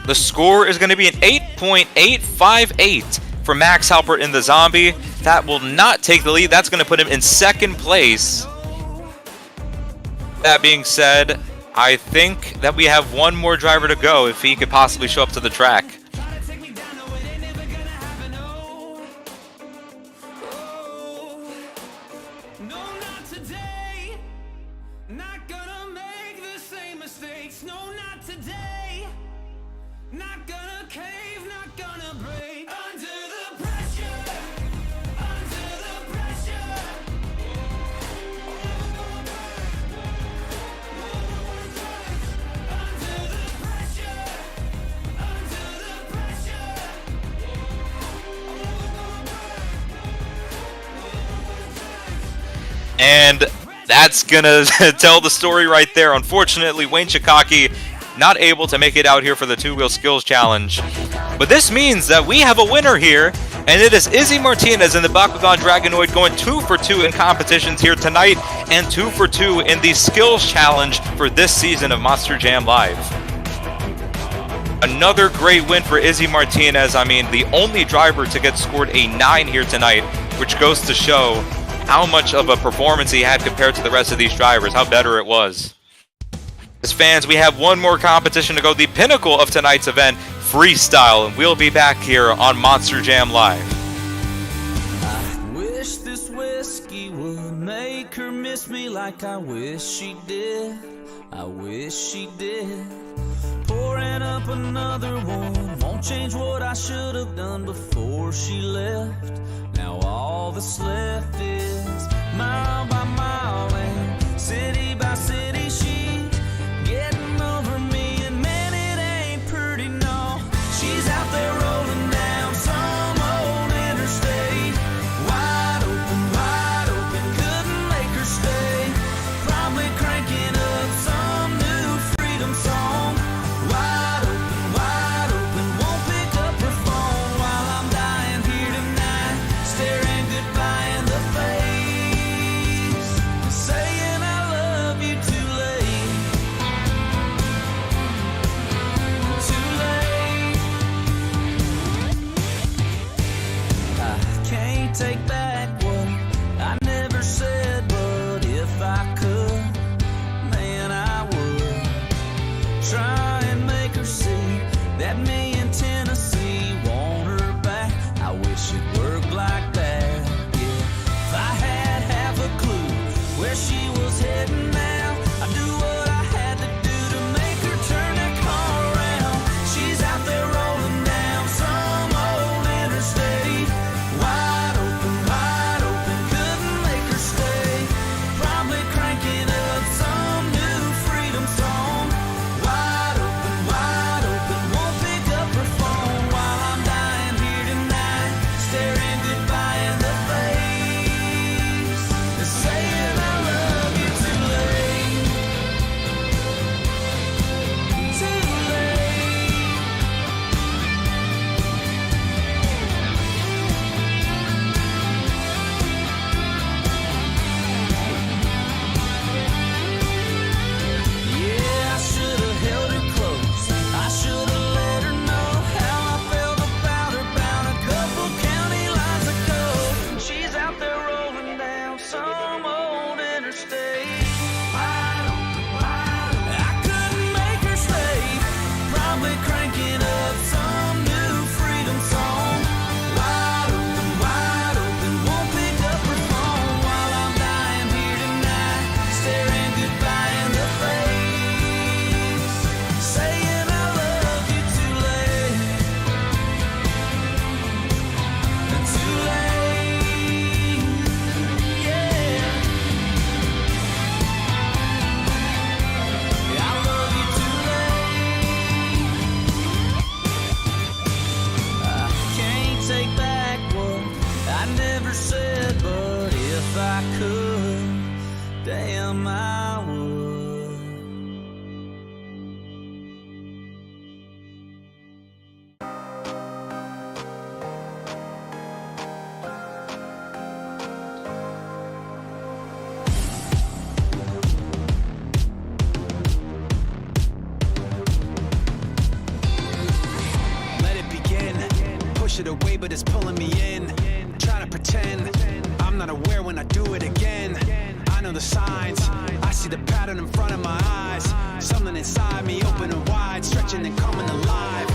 The score is going to be an 8.858 for Max Halpert in the zombie. That will not take the lead. That's going to put him in second place. That being said, I think that we have one more driver to go if he could possibly show up to the track. And that's gonna tell the story right there. Unfortunately, Wayne Shikaki not able to make it out here for the two-wheel skills challenge. But this means that we have a winner here, and it is Izzy Martinez in the Bakugan Dragonoid going 2 for 2 in competitions here tonight, and 2 for 2 in the skills challenge for this season of Monster Jam Live. Another great win for Izzy Martinez. I mean, the only driver to get scored a 9 here tonight, which goes to show how much of a performance he had compared to the rest of these drivers, how better it was. As fans, we have one more competition to go, the pinnacle of tonight's event, Freestyle, and we'll be back here on Monster Jam Live. I wish this whiskey would make her miss me like I wish she did. I wish she did. Pouring up another one won't change what I should have done before she left. Now all that's left is mile by mile and city by city. She getting over me, and man, it ain't pretty, no. She's out there rolling down some old interstate, wide open, couldn't make her stay. Probably cranking up some new freedom song. Wide open, won't pick up her phone while I'm dying here tonight, staring goodbye in the face, saying I love you too late, too late. I can't take back what I never said, but if I could, man, I would try and make her see that me in Tennessee want her back. I wish it worked like that, yeah. If I had half a clue where she was heading now, I'd do what I had to do to make her turn that car around. She's out there rolling down some old interstate, wide open, if I could, damn I would. Let it begin. Push it away, but it's pulling me in. Trying to pretend I'm not aware when I do it again. I know the signs, I see the pattern in front of my eyes. Something inside me open and wide, stretching and coming alive.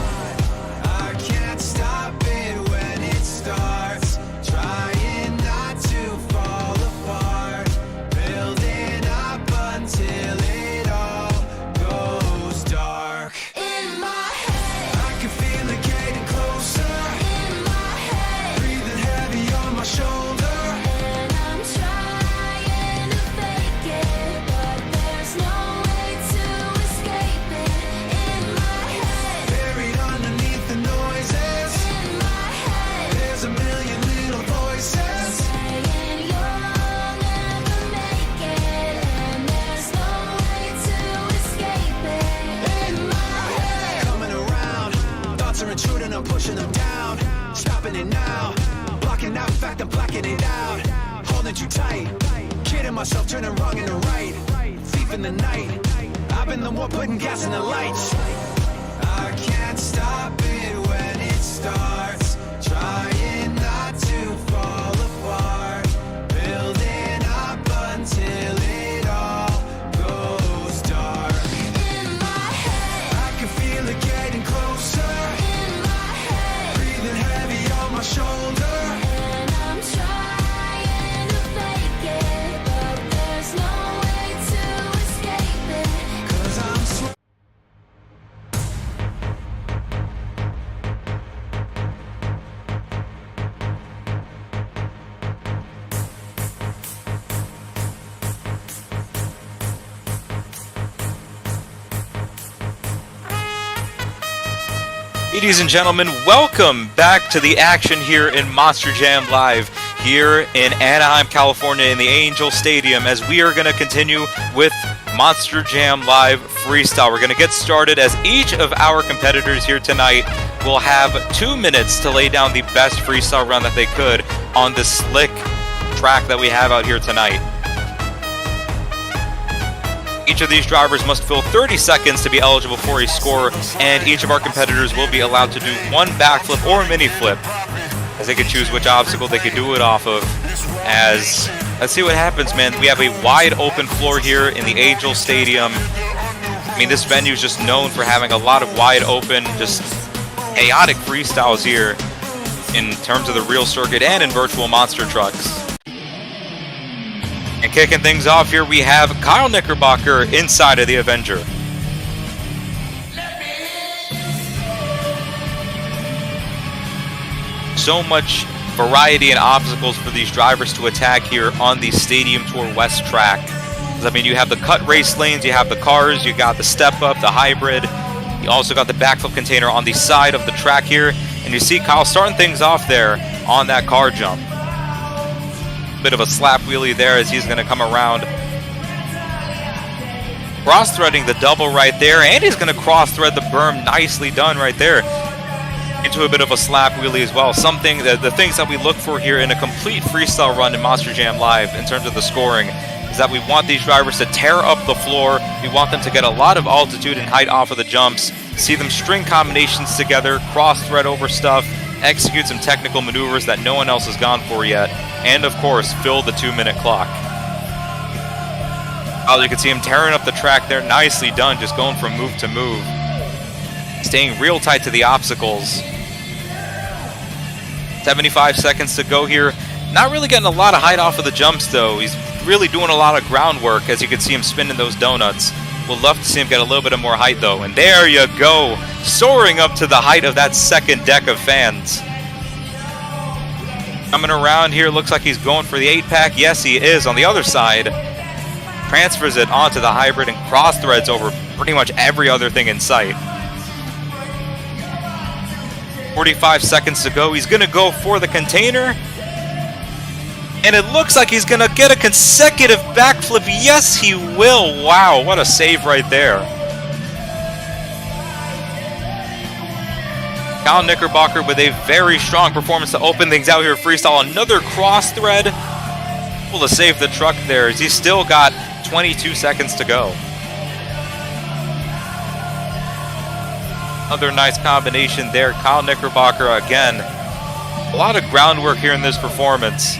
I can't stop it when it starts. Trying not to fall apart. Building up until it all goes dark. In my head, I can feel it getting closer. in my head, Breathing heavy on my shoulder. and I'm trying to fake it, but there's no way to escape it. In my head, Buried underneath the noises. in my head, There's a million little voices. saying you'll never make it, and there's no way to escape it. In my head. Coming around. Thoughts are intruding, I'm pushing them down. Stopping it now. Blocking out, in fact, I'm blacking it out. Holding you tight. Kidding myself, turning wrong into right. Thief in the night. I've been the one putting gas in the lights. I can't stop it when it starts. Trying not to fall apart. Building up until it all goes dark. In my head, I can feel it getting closer. in my head, Breathing heavy on my shoulder. and I'm trying to fake it, but there's no way to escape it. 'Cause I'm sw- Ladies and gentlemen, welcome back to the action here in Monster Jam Live here in Anaheim, California in the Angel Stadium as we are going to continue with Monster Jam Live Freestyle. We're going to get started as each of our competitors here tonight will have 2 minutes to lay down the best freestyle run that they could on the slick track that we have out here tonight. Each of these drivers must fill 30 seconds to be eligible for a score, and each of our competitors will be allowed to do one backflip or mini flip, as they can choose which obstacle they can do it off of. As let's see what happens, man. We have a wide open floor here in the Angel Stadium. I mean, this venue is just known for having a lot of wide open, just chaotic freestyles here in terms of the real circuit and in virtual monster trucks. And kicking things off here, we have Kyle Knickerbocker inside of the Avenger. So much variety and obstacles for these drivers to attack here on the Stadium Tour West track. I mean, you have the cut race lanes, you have the cars, you got the step up, the hybrid. You also got the backflip container on the side of the track here. And you see Kyle starting things off there on that car jump. Bit of a slap wheelie there as he's going to come around. Cross-threading the double right there, and he's going to cross-thread the berm. Nicely done right there. Into a bit of a slap wheelie as well. Something that the things that we look for here in a complete freestyle run in Monster Jam Live in terms of the scoring is that we want these drivers to tear up the floor. We want them to get a lot of altitude and height off of the jumps. See them string combinations together, cross-thread over stuff, execute some technical maneuvers that no one else has gone for yet, and of course, fill the 2-minute clock. Oh, you can see him tearing up the track there. Nicely done, just going from move to move. Staying real tight to the obstacles. 75 seconds to go here. Not really getting a lot of height off of the jumps, though. He's really doing a lot of groundwork, as you can see him spinning those donuts. We'll love to see him get a little bit of more height, though. And there you go, soaring up to the height of that second deck of fans. Coming around here, looks like he's going for the 8-pack. Yes, he is. On the other side, transfers it onto the hybrid and cross-threads over pretty much every other thing in sight. 45 seconds to go. He's going to go for the container. And it looks like he's gonna get a consecutive backflip. Yes, he will. Wow, what a save right there. Kyle Knickerbocker with a very strong performance to open things out here at Freestyle. Another cross thread. Able to save the truck there as he's still got 22 seconds to go. Another nice combination there. Kyle Knickerbocker again. A lot of groundwork here in this performance.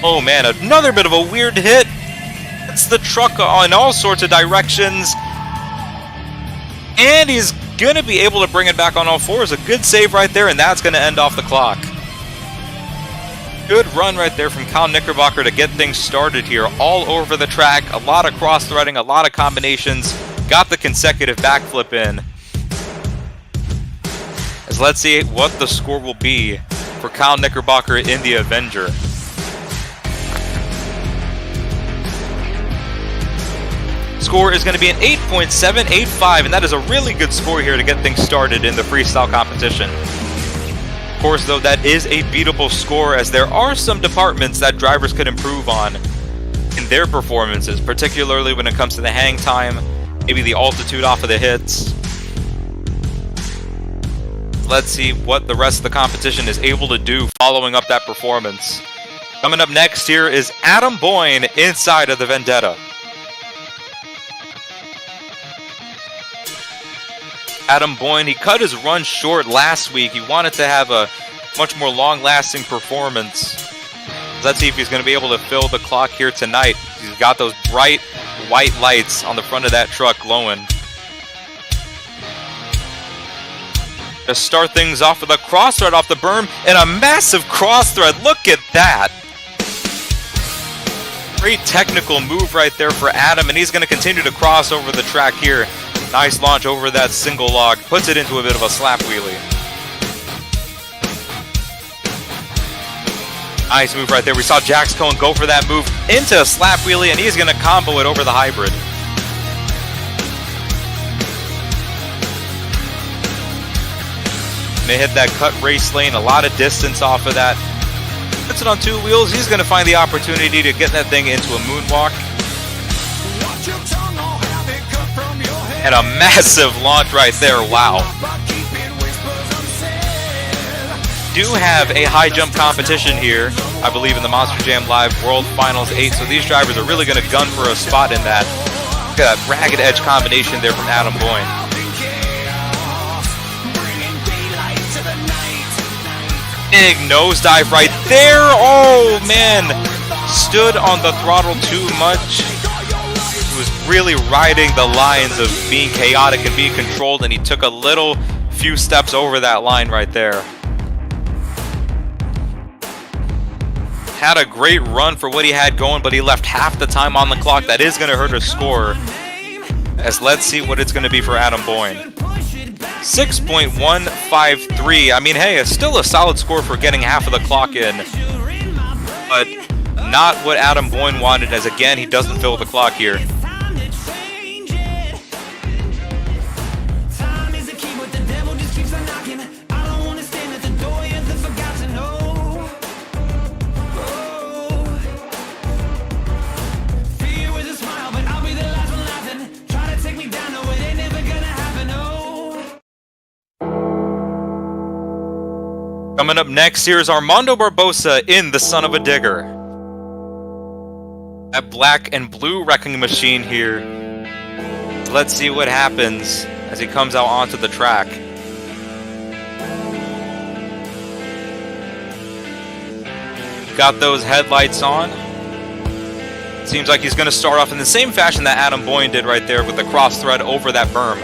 Oh man, another bit of a weird hit. It's the truck in all sorts of directions. And he's going to be able to bring it back on all fours. A good save right there, and that's going to end off the clock. Good run right there from Kyle Knickerbocker to get things started here. All over the track, a lot of cross-threading, a lot of combinations. Got the consecutive backflip in. As let's see what the score will be for Kyle Knickerbocker in the Avenger. Score is going to be an 8.785, and that is a really good score here to get things started in the freestyle competition. Of course, though, that is a beatable score, as there are some departments that drivers could improve on in their performances, particularly when it comes to the hang time, maybe the altitude off of the hits. Let's see what the rest of the competition is able to do following up that performance. Coming up next here is Adam Boyne inside of the Vendetta. Adam Boyne, he cut his run short last week. He wanted to have a much more long-lasting performance. Let's see if he's going to be able to fill the clock here tonight. He's got those bright white lights on the front of that truck glowing. To start things off with a cross thread off the berm and a massive cross thread. Look at that. Great technical move right there for Adam, and he's going to continue to cross over the track here. Nice launch over that single log. Puts it into a bit of a slap wheelie. Nice move right there. We saw Jax Cohen go for that move into a slap wheelie, and he's going to combo it over the hybrid. They hit that cut race lane. A lot of distance off of that. Puts it on two wheels. He's going to find the opportunity to get that thing into a moonwalk. And a massive launch right there. Wow. Do have a high jump competition here, I believe, in the Monster Jam Live World Finals 8. So these drivers are really going to gun for a spot in that. Look at that ragged edge combination there from Adam Boyne. Big nosedive right there. Oh man. Stood on the throttle too much. Was really riding the lines of being chaotic and being controlled, and he took a few steps over that line right there. Had a great run for what he had going, but he left half the time on the clock. That is going to hurt his score, as let's see what it's going to be for Adam Boyne. 6.153. I mean, hey, it's still a solid score for getting half of the clock in, but not what Adam Boyne wanted, as again, he doesn't fill the clock here. Coming up next, here's Armando Barbosa in The Son of a Digger. That black and blue wrecking machine here. Let's see what happens as he comes out onto the track. Got those headlights on. Seems like he's going to start off in the same fashion that Adam Boyne did right there, with the cross thread over that berm.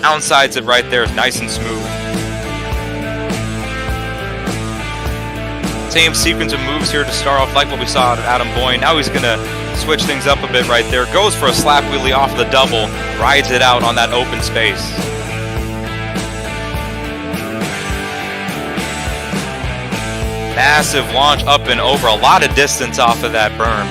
Downsides it right there, nice and smooth. Same sequence of moves here to start off, like what we saw out of Adam Boyne. Now he's going to switch things up a bit right there. Goes for a slap wheelie off the double. Rides it out on that open space. Massive launch up and over. A lot of distance off of that berm.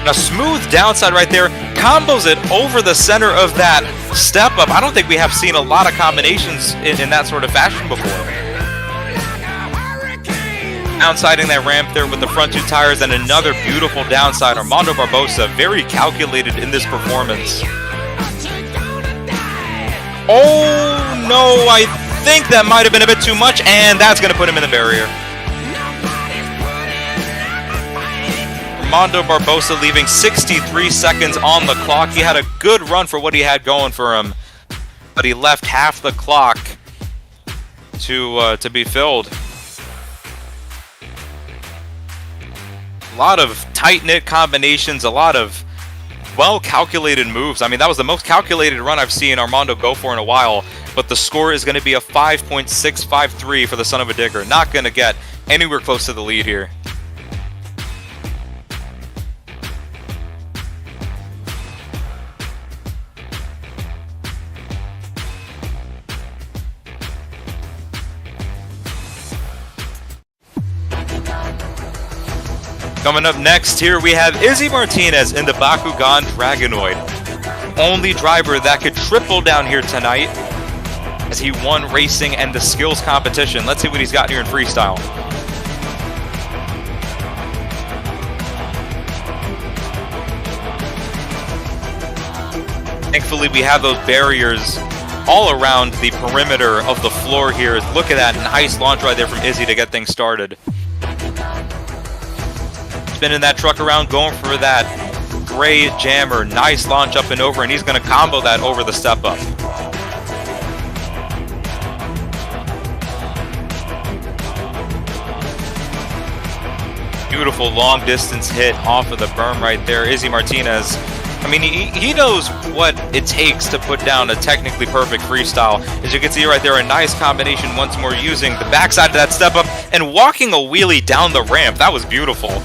A smooth downside right there. Combos it over the center of that step up. I don't think we have seen a lot of combinations in that sort of fashion before. Downsiding that ramp there with the front two tires, and another beautiful downside. Armando Barbosa, very calculated in this performance. Oh no, I think that might have been a bit too much, and that's going to put him in the barrier. Armando Barbosa leaving 63 seconds on the clock. He had a good run for what he had going for him, but he left half the clock to be filled. A lot of tight-knit combinations, a lot of well-calculated moves. I mean, that was the most calculated run I've seen Armando go for in a while, but the score is going to be a 5.653 for the son of a digger. Not going to get anywhere close to the lead here. Coming up next here, we have Izzy Martinez in the Bakugan Dragonoid. Only driver that could triple down here tonight, as he won racing and the skills competition. Let's see what he's got here in freestyle. Thankfully, we have those barriers all around the perimeter of the floor here. Look at that nice launch right there from Izzy to get things started. Spinning that truck around, going for that gray jammer. Nice launch up and over, and he's going to combo that over the step up. Beautiful long distance hit off of the berm right there. Izzy Martinez, I mean, he knows what it takes to put down a technically perfect freestyle. As you can see right there, a nice combination once more, using the backside of that step up and walking a wheelie down the ramp. That was beautiful.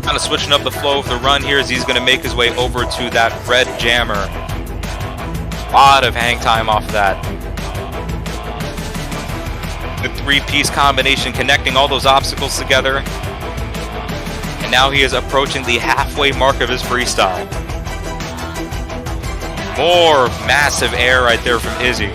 Kind of switching up the flow of the run here as he's going to make his way over to that red jammer. A lot of hang time off of that. The three-piece combination connecting all those obstacles together. And now he is approaching the halfway mark of his freestyle. More massive air right there from Izzy.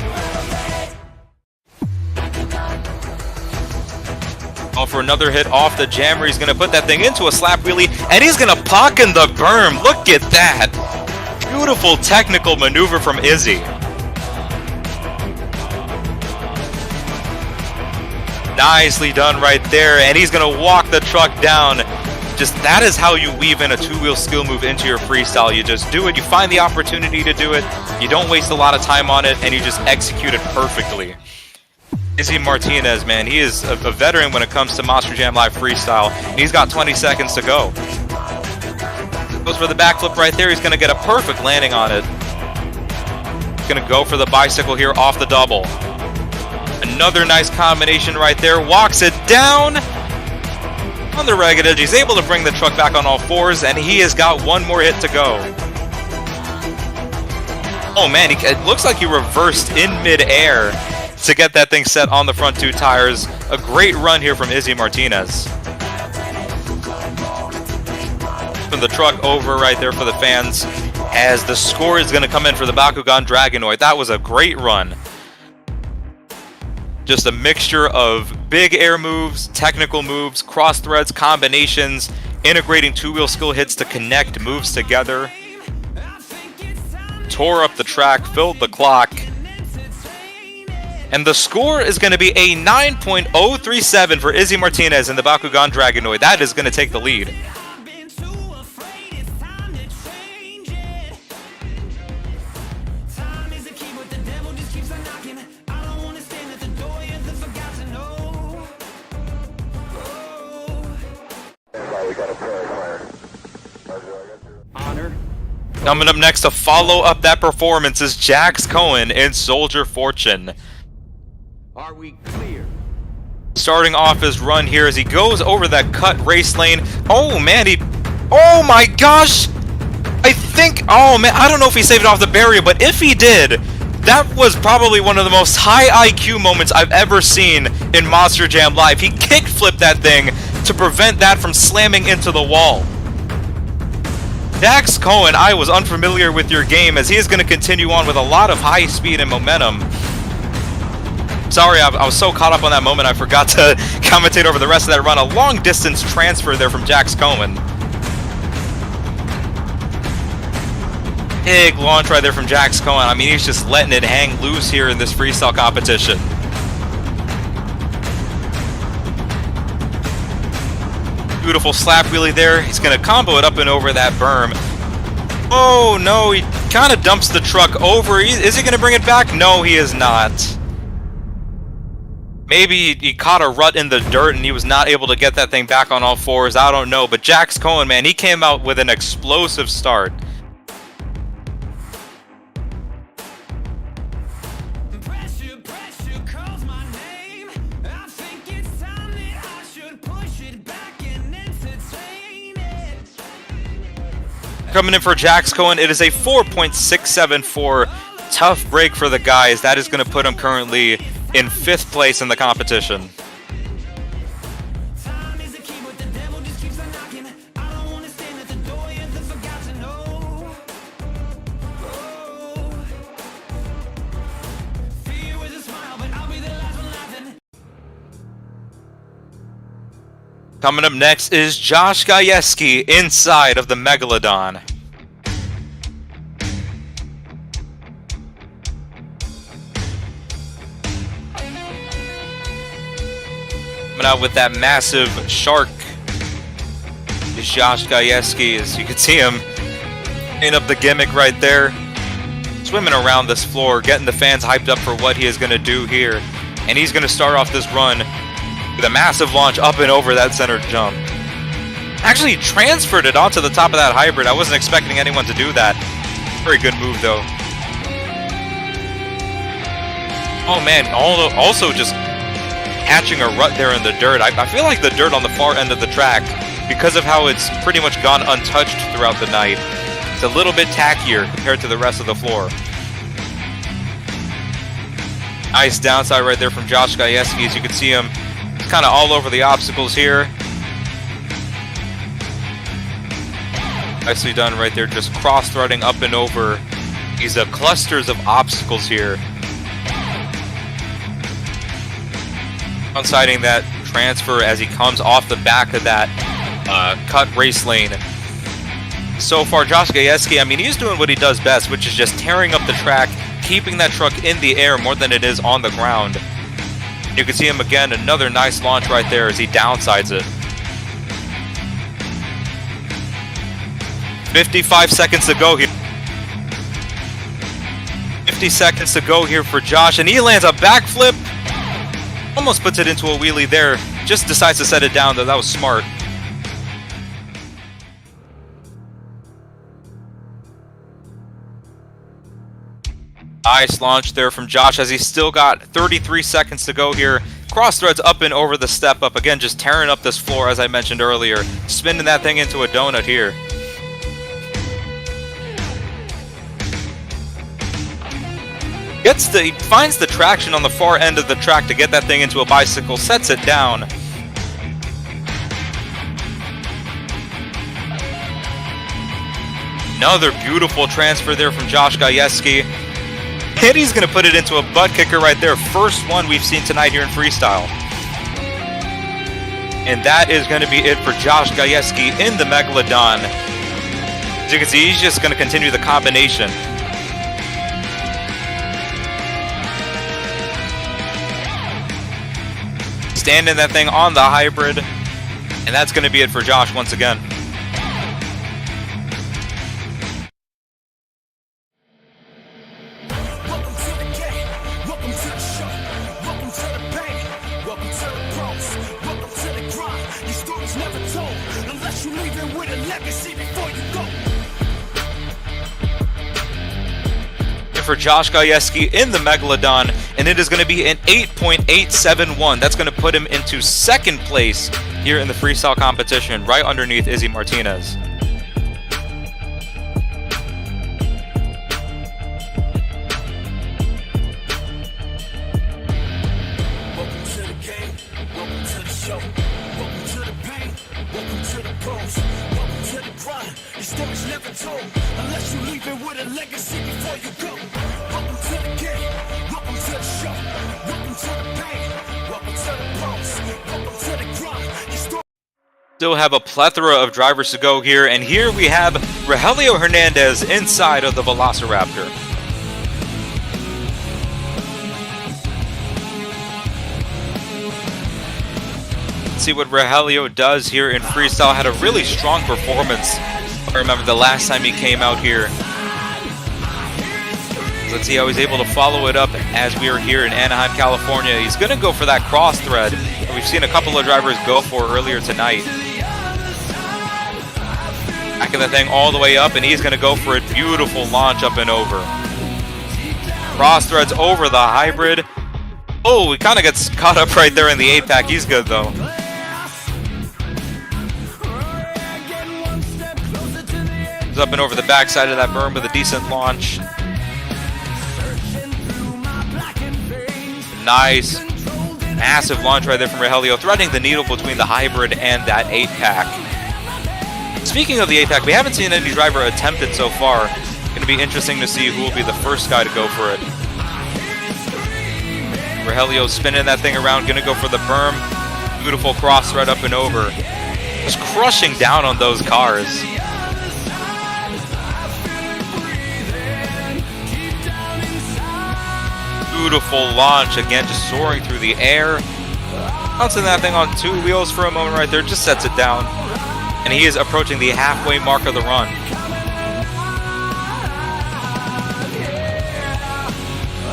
For another hit off the jammer. He's going to put that thing into a slap wheelie, and he's going to pocket the berm. Look at that. Beautiful technical maneuver from Izzy. Nicely done right there, and he's going to walk the truck down. Just that is how you weave in a two-wheel skill move into your freestyle. You just do it, you find the opportunity to do it, you don't waste a lot of time on it, and you just execute it perfectly. Izzy Martinez, man, he is a veteran when it comes to Monster Jam Live Freestyle, and he's got 20 seconds to go. Goes for the backflip right there. He's going to get a perfect landing on it. He's going to go for the bicycle here off the double. Another nice combination right there. Walks it down on the ragged edge. He's able to bring the truck back on all fours, and he has got one more hit to go. Oh man, it looks like he reversed in midair to get that thing set on the front two tires. A great run here from Izzy Martinez. From the truck over right there for the fans, as the score is going to come in for the Bakugan Dragonoid. That was a great run. Just a mixture of big air moves, technical moves, cross threads, combinations, integrating two-wheel skill hits to connect moves together. Tore up the track, filled the clock. And the score is going to be a 9.037 for Izzy Martinez in the Bakugan Dragonoid. That is going to take the lead. Coming up next to follow up that performance is Jax Cohen in Soldier Fortune. Are we clear? Starting off his run here as he goes over that cut race lane. Oh man, oh my gosh! Oh man, I don't know if he saved it off the barrier, but if he did, that was probably one of the most high IQ moments I've ever seen in Monster Jam Live. He kick-flipped that thing to prevent that from slamming into the wall. Jax Cohen, I was unfamiliar with your game, as he is going to continue on with a lot of high speed and momentum. Sorry, I was so caught up on that moment I forgot to commentate over the rest of that run. A long distance transfer there from Jax Cohen. Big launch right there from Jax Cohen. I mean, he's just letting it hang loose here in this freestyle competition. Beautiful slap wheelie there. He's going to combo it up and over that berm. Oh, no, he kind of dumps the truck over. Is he going to bring it back? No, he is not. Maybe he caught a rut in the dirt and he was not able to get that thing back on all fours. I don't know. But Jax Cohen, man, he came out with an explosive start. Coming in for Jax Cohen, it is a 4.674 tough break for the guys. That is going to put him currently in 5th place in the competition. Coming up next is Josh Gajewski inside of the Megalodon. Coming out with that massive shark is Josh Gajewski. As you can see him in up the gimmick right there. Swimming around this floor, getting the fans hyped up for what he is going to do here. And he's going to start off this run with a massive launch up and over that center jump. Actually transferred it onto the top of that hybrid. I wasn't expecting anyone to do that. Very good move though. Oh man, also just catching a rut there in the dirt. I feel like the dirt on the far end of the track, because of how it's pretty much gone untouched throughout the night, it's a little bit tackier compared to the rest of the floor. Nice downside right there from Josh Gajewski. As you can see him kind of all over the obstacles here. Nicely done right there, just cross-threading up and over these clusters of obstacles here. Downsiding that transfer as he comes off the back of that cut race lane. So far, Josh Gajewski, I mean, he's doing what he does best, which is just tearing up the track, keeping that truck in the air more than it is on the ground. You can see him again, another nice launch right there as he downsides it. 55 seconds to go here. 50 seconds to go here for Josh, and he lands a backflip. Almost puts it into a wheelie there. Just decides to set it down, though. That was smart. Nice launch there from Josh as he's still got 33 seconds to go here. Cross threads up and over the step up. Again, just tearing up this floor as I mentioned earlier. Spinning that thing into a donut here. He finds the traction on the far end of the track to get that thing into a bicycle. Sets it down. Another beautiful transfer there from Josh Gajewski. And he's going to put it into a butt kicker right there. First one we've seen tonight here in Freestyle. And that is going to be it for Josh Gajewski in the Megalodon. As you can see, he's just going to continue the combination. Standing that thing on the hybrid. And that's going to be it for Josh once again. For Josh Gajewski in the Megalodon, and it is going to be an 8.871. That's going to put him into 2nd place here in the freestyle competition, right underneath Izzy Martinez. Welcome to the game, welcome to the show, welcome to the pain, welcome to the pros, welcome to the grind. Your story's never told unless you leave it with a legacy before you go. Welcome to the game, welcome to the show, welcome to the Still have a plethora of drivers to go here, and here we have Rogelio Hernandez inside of the Velociraptor. Let's see what Rogelio does here in Freestyle. Had a really strong performance. I remember the last time he came out here. Let's see how he's able to follow it up as we are here in Anaheim, California. He's going to go for that cross thread that we've seen a couple of drivers go for earlier tonight. Backing the thing all the way up, and he's going to go for a beautiful launch up and over. Cross threads over the hybrid. Oh, he kind of gets caught up right there in the 8-pack. He's good, though. He's up and over the backside of that berm with a decent launch. Nice, massive launch right there from Rogelio, threading the needle between the hybrid and that 8-pack. Speaking of the 8-pack, we haven't seen any driver attempt it so far. Going to be interesting to see who will be the first guy to go for it. Rogelio spinning that thing around, going to go for the berm. Beautiful cross thread up and over. Just crushing down on those cars. Beautiful launch, again, just soaring through the air. Bouncing that thing on 2 wheels for a moment right there, just sets it down. And he is approaching the halfway mark of the run.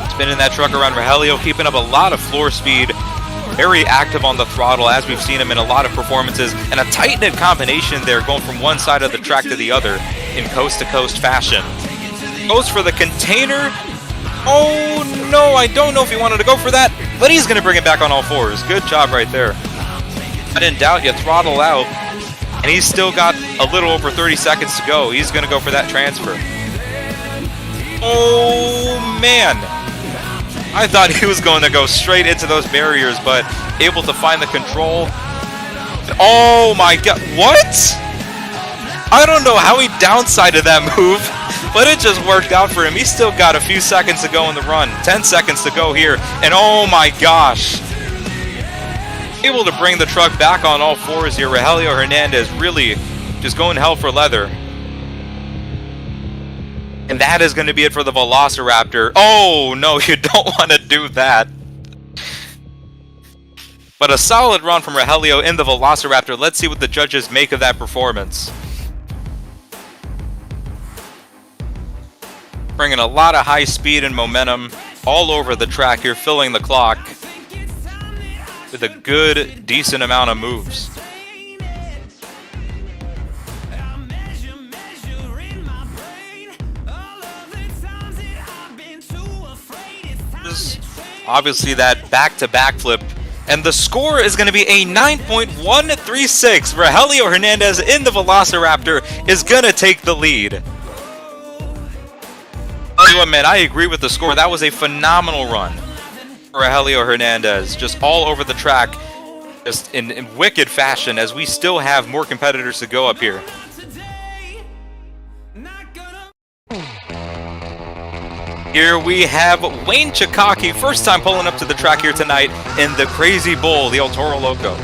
Spinning that truck around Rogelio, keeping up a lot of floor speed. Very active on the throttle, as we've seen him in a lot of performances. And a tight-knit combination there, going from one side of the track to the other in coast-to-coast fashion. Goes for the container. Oh no, I don't know if he wanted to go for that, but he's going to bring it back on all fours. Good job right there. I didn't doubt you, throttle out. And he's still got a little over 30 seconds to go. He's going to go for that transfer. Oh man. I thought he was going to go straight into those barriers, but able to find the control. Oh my god, what? I don't know how he downsided that move, but it just worked out for him. He's still got a few seconds to go in the run. 10 seconds to go here. And oh my gosh. Able to bring the truck back on all fours here. Rogelio Hernandez really just going hell for leather. And that is going to be it for the Velociraptor. Oh no, you don't want to do that. But a solid run from Rogelio in the Velociraptor. Let's see what the judges make of that performance. Bringing a lot of high speed and momentum all over the track here, filling the clock with a good, decent amount of moves. Obviously that back-to-back flip, and the score is going to be a 9.136. Rogelio Hernandez in the Velociraptor is going to take the lead. Man, I agree with the score. That was a phenomenal run for Rogelio Hernandez, just all over the track, just in wicked fashion, as we still have more competitors to go up here. Here we have Wayne Chikaki, first time pulling up to the track here tonight in the Crazy Bull, the El Toro Loco.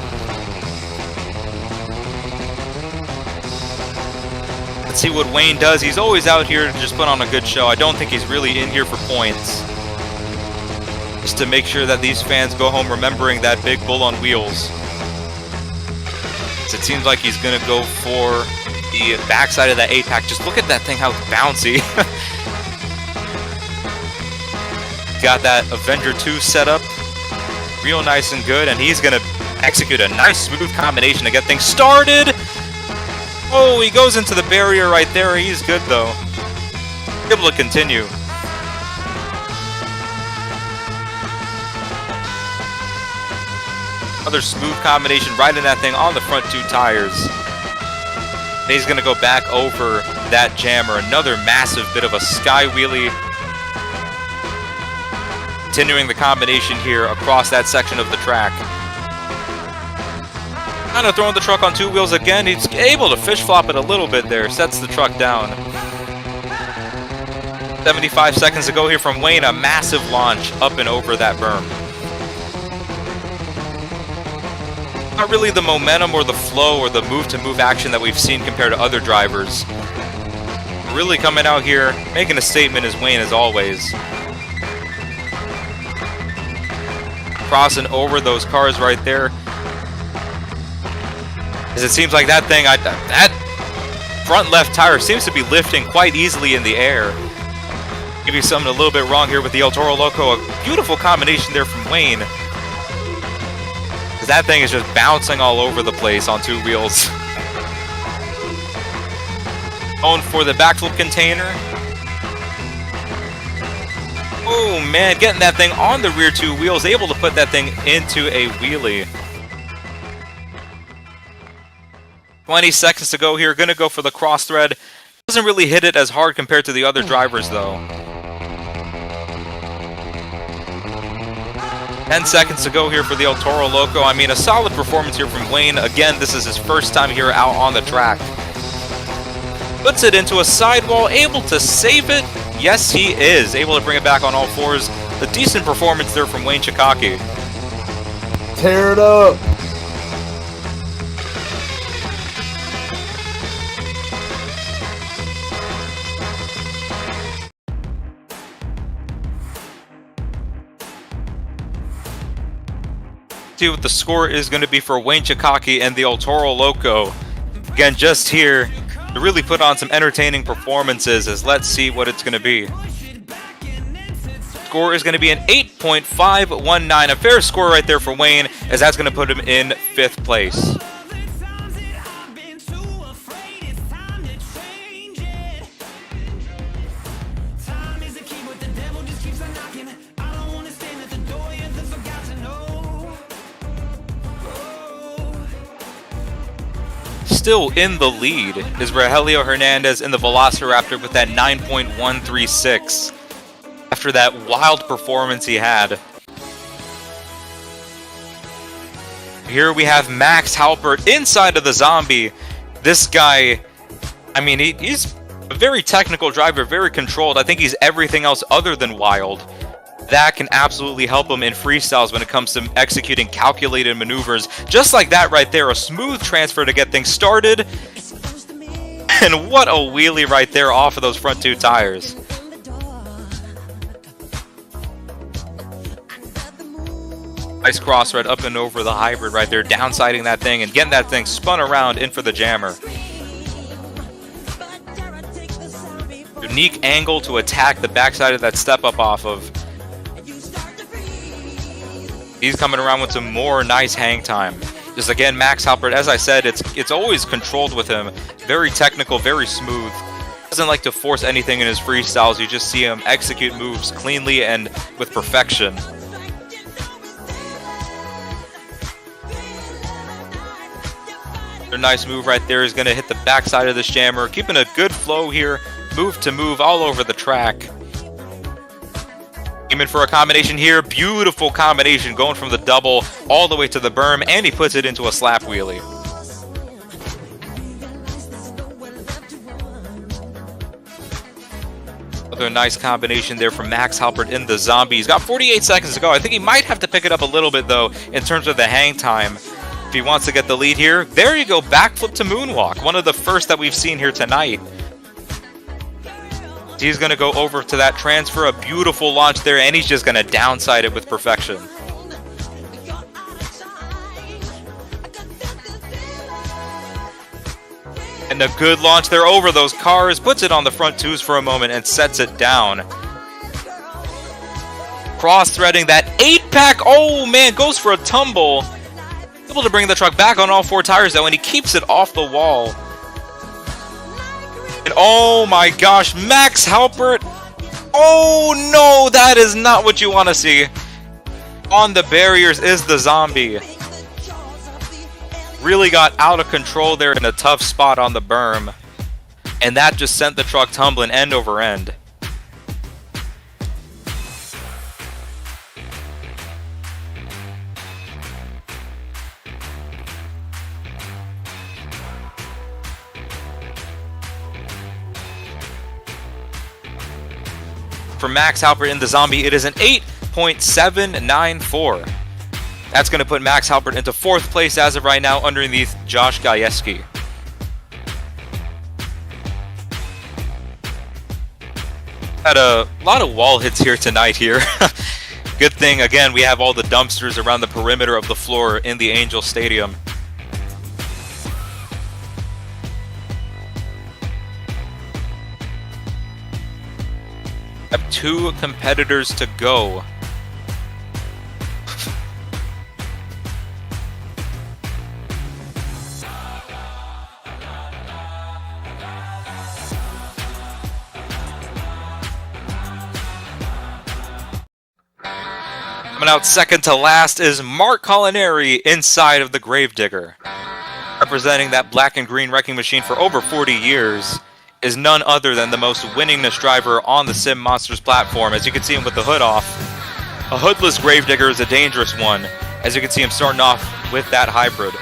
Let's see what Wayne does. He's always out here to just put on a good show. I don't think he's really in here for points. Just to make sure that these fans go home remembering that big bull on wheels. So it seems like he's going to go for the backside of that 8-pack. Just look at that thing, how bouncy. Got that Avenger 2 set up real nice and good, and he's going to execute a nice smooth combination to get things started. Oh, he goes into the barrier right there. He's good, though. Able to continue. Another smooth combination right in that thing on the front 2 tires. And he's going to go back over that jammer. Another massive bit of a sky wheelie. Continuing the combination here across that section of the track. Kind of throwing the truck on 2 wheels again. He's able to fish flop it a little bit there. Sets the truck down. 75 seconds to go here from Wayne. A massive launch up and over that berm. Not really the momentum or the flow or the move-to-move action that we've seen compared to other drivers. Really coming out here, making a statement is Wayne as always. Crossing over those cars right there. As it seems like that thing, that front left tire seems to be lifting quite easily in the air. Give you something a little bit wrong here with the El Toro Loco. A beautiful combination there from Wayne. As that thing is just bouncing all over the place on two wheels. Going for the backflip container. Oh man, getting that thing on the rear two wheels, able to put that thing into a wheelie. 20 seconds to go here, gonna go for the cross thread. Doesn't really hit it as hard compared to the other drivers though. 10 seconds to go here for the El Toro Loco. I mean, a solid performance here from Wayne. Again, this is his first time here out on the track. Puts it into a sidewall, able to save it. Yes, he is able to bring it back on all fours. A decent performance there from Wayne Chikaki. Tear it up. See what the score is going to be for Wayne Chikaki and the El Toro Loco. Again, just here to really put on some entertaining performances, as let's see what it's going to be. Score is going to be an 8.519, a fair score right there for Wayne, as that's going to put him in 5th place. Still in the lead is Rogelio Hernandez in the Velociraptor with that 9.136 after that wild performance he had. Here we have Max Halpert inside of the Zombie. This guy, I mean, he's a very technical driver, very controlled. I think he's everything else other than wild. That can absolutely help him in freestyles when it comes to executing calculated maneuvers. Just like that right there, a smooth transfer to get things started. And what a wheelie right there off of those front two tires. Nice cross thread up and over the hybrid right there, downsiding that thing and getting that thing spun around in for the jammer. Unique angle to attack the backside of that step up off of. He's coming around with some more nice hang time. Just again, Max Halpert, as I said, it's always controlled with him. Very technical, very smooth. Doesn't like to force anything in his freestyles. You just see him execute moves cleanly and with perfection. A nice move right there is going to hit the backside of this jammer. Keeping a good flow here. Move to move all over the track. Aiming for a combination here. Beautiful combination going from the double all the way to the berm, and he puts it into a slap wheelie. Another nice combination there from Max Halpert in the Zombie. He's got 48 seconds to go. I think he might have to pick it up a little bit though in terms of the hang time if he wants to get the lead here. There you go, backflip to moonwalk. One of the first that we've seen here tonight. He's going to go over to that transfer, a beautiful launch there, and he's just going to downside it with perfection. And a good launch there over those cars, puts it on the front twos for a moment and sets it down. Cross-threading that 8-pack, oh man, goes for a tumble. Able to bring the truck back on all four tires though, and he keeps it off the wall. And oh my gosh, Max Halpert. Oh no, that is not what you want to see. On the barriers is the Zombie. Really got out of control there in a tough spot on the berm. And that just sent the truck tumbling end over end. For Max Halpert in the Zombie, it is an 8.794. That's going to put Max Halpert into 4th place as of right now underneath Josh Gajewski. Had a lot of wall hits here tonight here. Good thing, again, we have all the dumpsters around the perimeter of the floor in the Angel Stadium. Have 2 competitors to go. Coming out second to last is Mark Collinari inside of the Gravedigger. Representing that black and green wrecking machine for over 40 years is none other than the most winningest driver on the Sim Monsters platform. As you can see him with the hood off. A hoodless Gravedigger is a dangerous one. As you can see him starting off with that hybrid.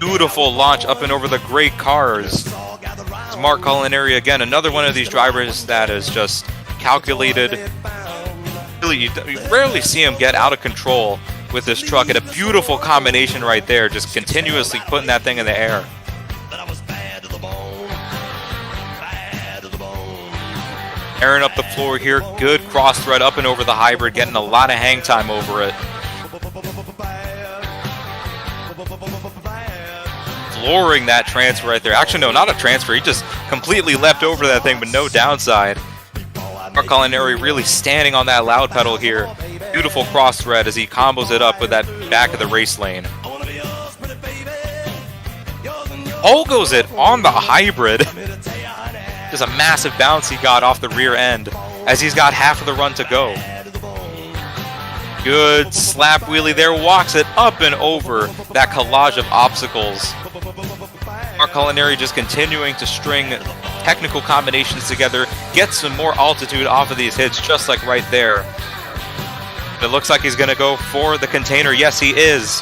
Beautiful launch up and over the great cars. It's Mark Collinari again, another one of these drivers that is just calculated. Really, you rarely see him get out of control with this truck, and a beautiful combination right there, just continuously putting that thing in the air. Airing up the floor here, good cross thread up and over the hybrid, getting a lot of hang time over it. Flooring that transfer right there. Actually, no, not a transfer. He just completely leapt over that thing, but no downside. Mark Collinari really standing on that loud pedal here. Beautiful cross thread as he combos it up with that back of the race lane. Goes it on the hybrid. Just a massive bounce he got off the rear end as he's got half of the run to go. Good slap wheelie there, walks it up and over that collage of obstacles. Mark Collinari just continuing to string technical combinations together, get some more altitude off of these hits, just like right there. It looks like he's going to go for the container. Yes, he is.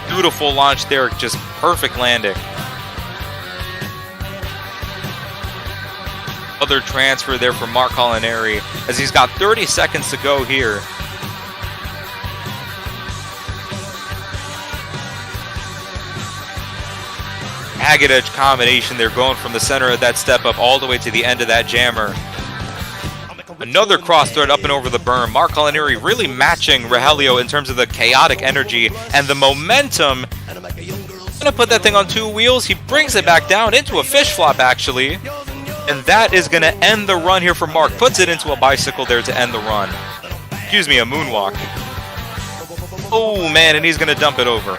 Beautiful launch there, just perfect landing. Other transfer there for Mark Collinari as he's got 30 seconds to go here. Agate edge combination there, going from the center of that step up all the way to the end of that jammer. Another cross thread up and over the berm. Mark Collinari really matching Rogelio in terms of the chaotic energy and the momentum. Gonna put that thing on 2 wheels. He brings it back down into a fish flop, actually. And that is gonna end the run here for Mark. Puts it into a bicycle there to end the run. Excuse me, a moonwalk. Oh man, and he's gonna dump it over.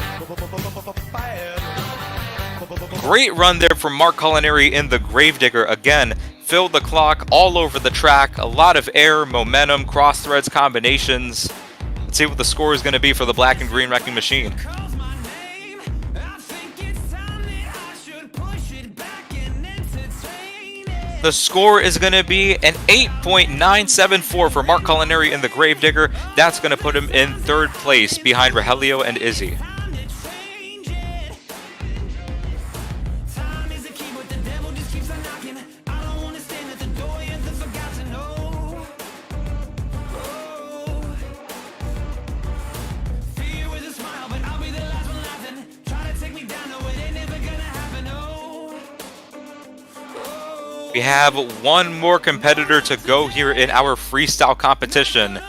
Great run there from Mark Collinari in the Gravedigger. Again, filled the clock all over the track. A lot of air, momentum, cross threads, combinations. Let's see what the score is going to be for the black and green wrecking machine. The score is going to be an 8.974 for Mark Collinari in the Gravedigger. That's going to put him in 3rd place behind Rogelio and Izzy. We have one more competitor to go here in our freestyle competition.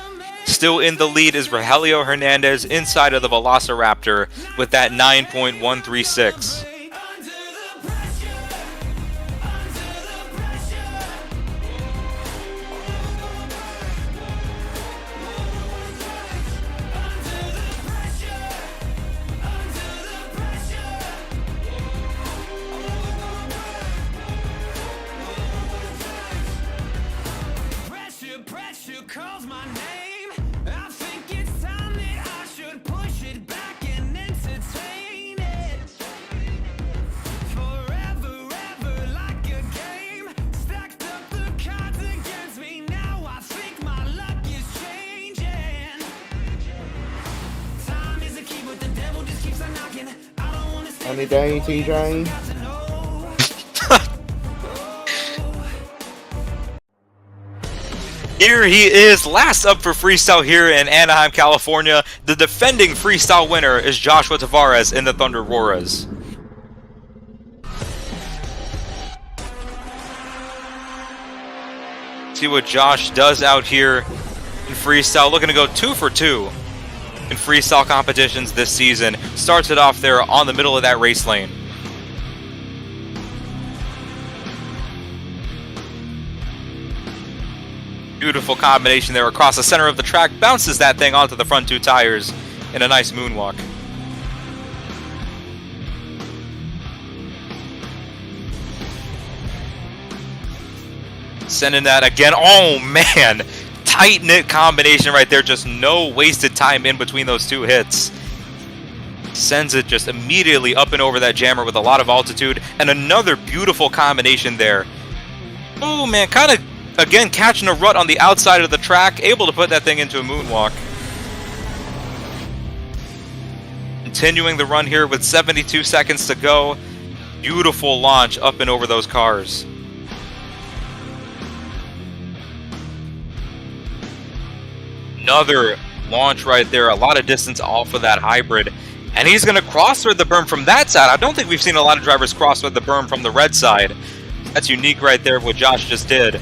Still in the lead is Rogelio Hernandez inside of the Velociraptor with that 9.136. Calls my name. I think it's time that I should push it back and entertain it. Forever, ever like a game. Stacked up the cards against me. Now I think my luck is changing. Time is a key, but the devil just keeps on knocking. I don't want to stay. Any day, TJ. Here he is, last up for Freestyle here in Anaheim, California. The defending Freestyle winner is Joshua Tavares in the Thunder Roars. See what Josh does out here in Freestyle. Looking to go 2 for 2 in Freestyle competitions this season. Starts it off there on the middle of that race lane. Beautiful combination there across the center of the track. Bounces that thing onto the front 2 tires in a nice moonwalk. Sending that again. Oh man, tight-knit combination right there. Just no wasted time in between those 2 hits. Sends it just immediately up and over that jammer with a lot of altitude. And another beautiful combination there. Oh man, kind of again catching a rut on the outside of the track. Able to put that thing into a moonwalk. Continuing the run here with 72 seconds to go. Beautiful launch up and over those cars. Another launch right there, a lot of distance off of that hybrid. And he's going to cross thread the berm from that side. I don't think we've seen a lot of drivers cross thread the berm from the red side. That's unique right there, what Josh just did.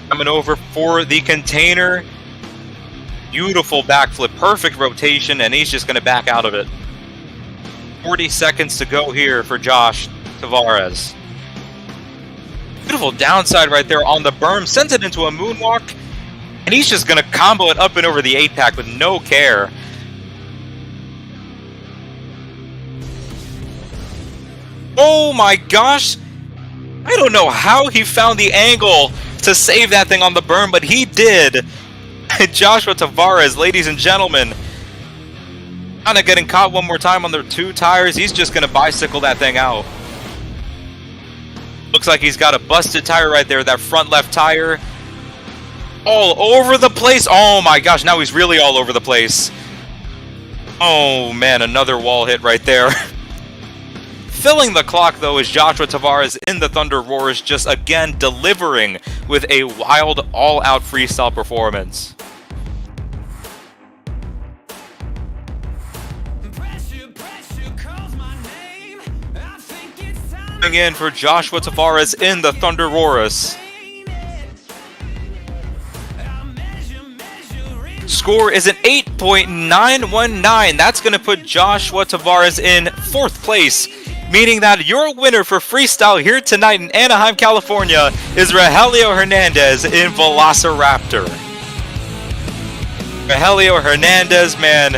Coming over for the container. Beautiful backflip, perfect rotation, and he's just going to back out of it. 40 seconds to go here for Josh Tavares. Beautiful downside right there on the berm. Sends it into a moonwalk. And he's just going to combo it up and over the 8-pack with no care. Oh my gosh. I don't know how he found the angle to save that thing on the berm, but he did. Joshua Tavares, ladies and gentlemen. Kind of getting caught one more time on their 2 tires. He's just going to bicycle that thing out. Looks like he's got a busted tire right there, that front left tire. All over the place. Oh my gosh, now he's really all over the place. Oh man, another wall hit right there. Filling the clock though is Joshua Tavares in the Thunder Roars, just again delivering with a wild all-out freestyle performance. Coming in for Joshua Tavares in the Thunder Roars. Score is an 8.919. That's going to put Joshua Tavares in 4th place, meaning that your winner for Freestyle here tonight in Anaheim, California is Rogelio Hernandez in Velociraptor. Rogelio Hernandez, man,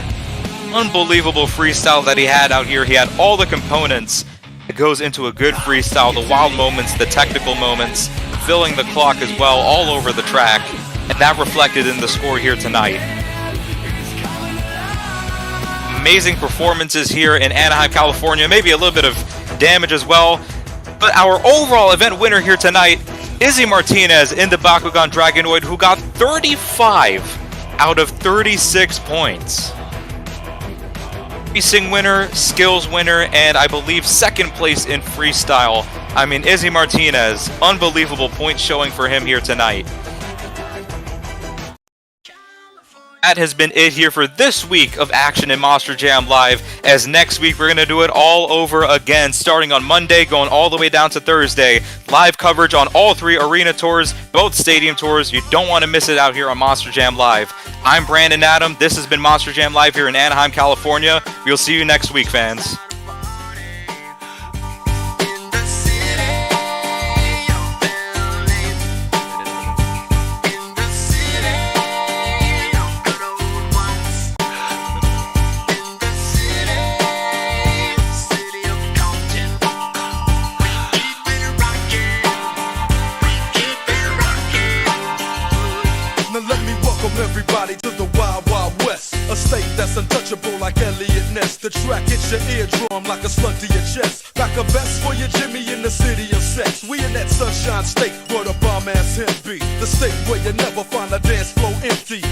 unbelievable freestyle that he had out here. He had all the components. It goes into a good freestyle, the wild moments, the technical moments, filling the clock as well all over the track. And that reflected in the score here tonight. Amazing performances here in Anaheim, California. Maybe a little bit of damage as well. But our overall event winner here tonight, Izzy Martinez in the Bakugan Dragonoid, who got 35 out of 36 points. Racing winner, skills winner, and I believe 2nd place in freestyle. I mean, Izzy Martinez, unbelievable point showing for him here tonight. That has been it here for this week of action in Monster Jam Live, as next week we're going to do it all over again, starting on Monday, going all the way down to Thursday. Live coverage on all 3 arena tours, both stadium tours. You don't want to miss it out here on Monster Jam Live. I'm Brandon Adam. This has been Monster Jam Live here in Anaheim, California. We'll see you next week, fans. Everybody to the Wild Wild West, a state that's untouchable like Elliot Ness. The track hits your eardrum like a slug to your chest. Back a vest for your Jimmy in the city of sex. We in that sunshine state where the bomb ass him be. The state where you never find a dance floor empty.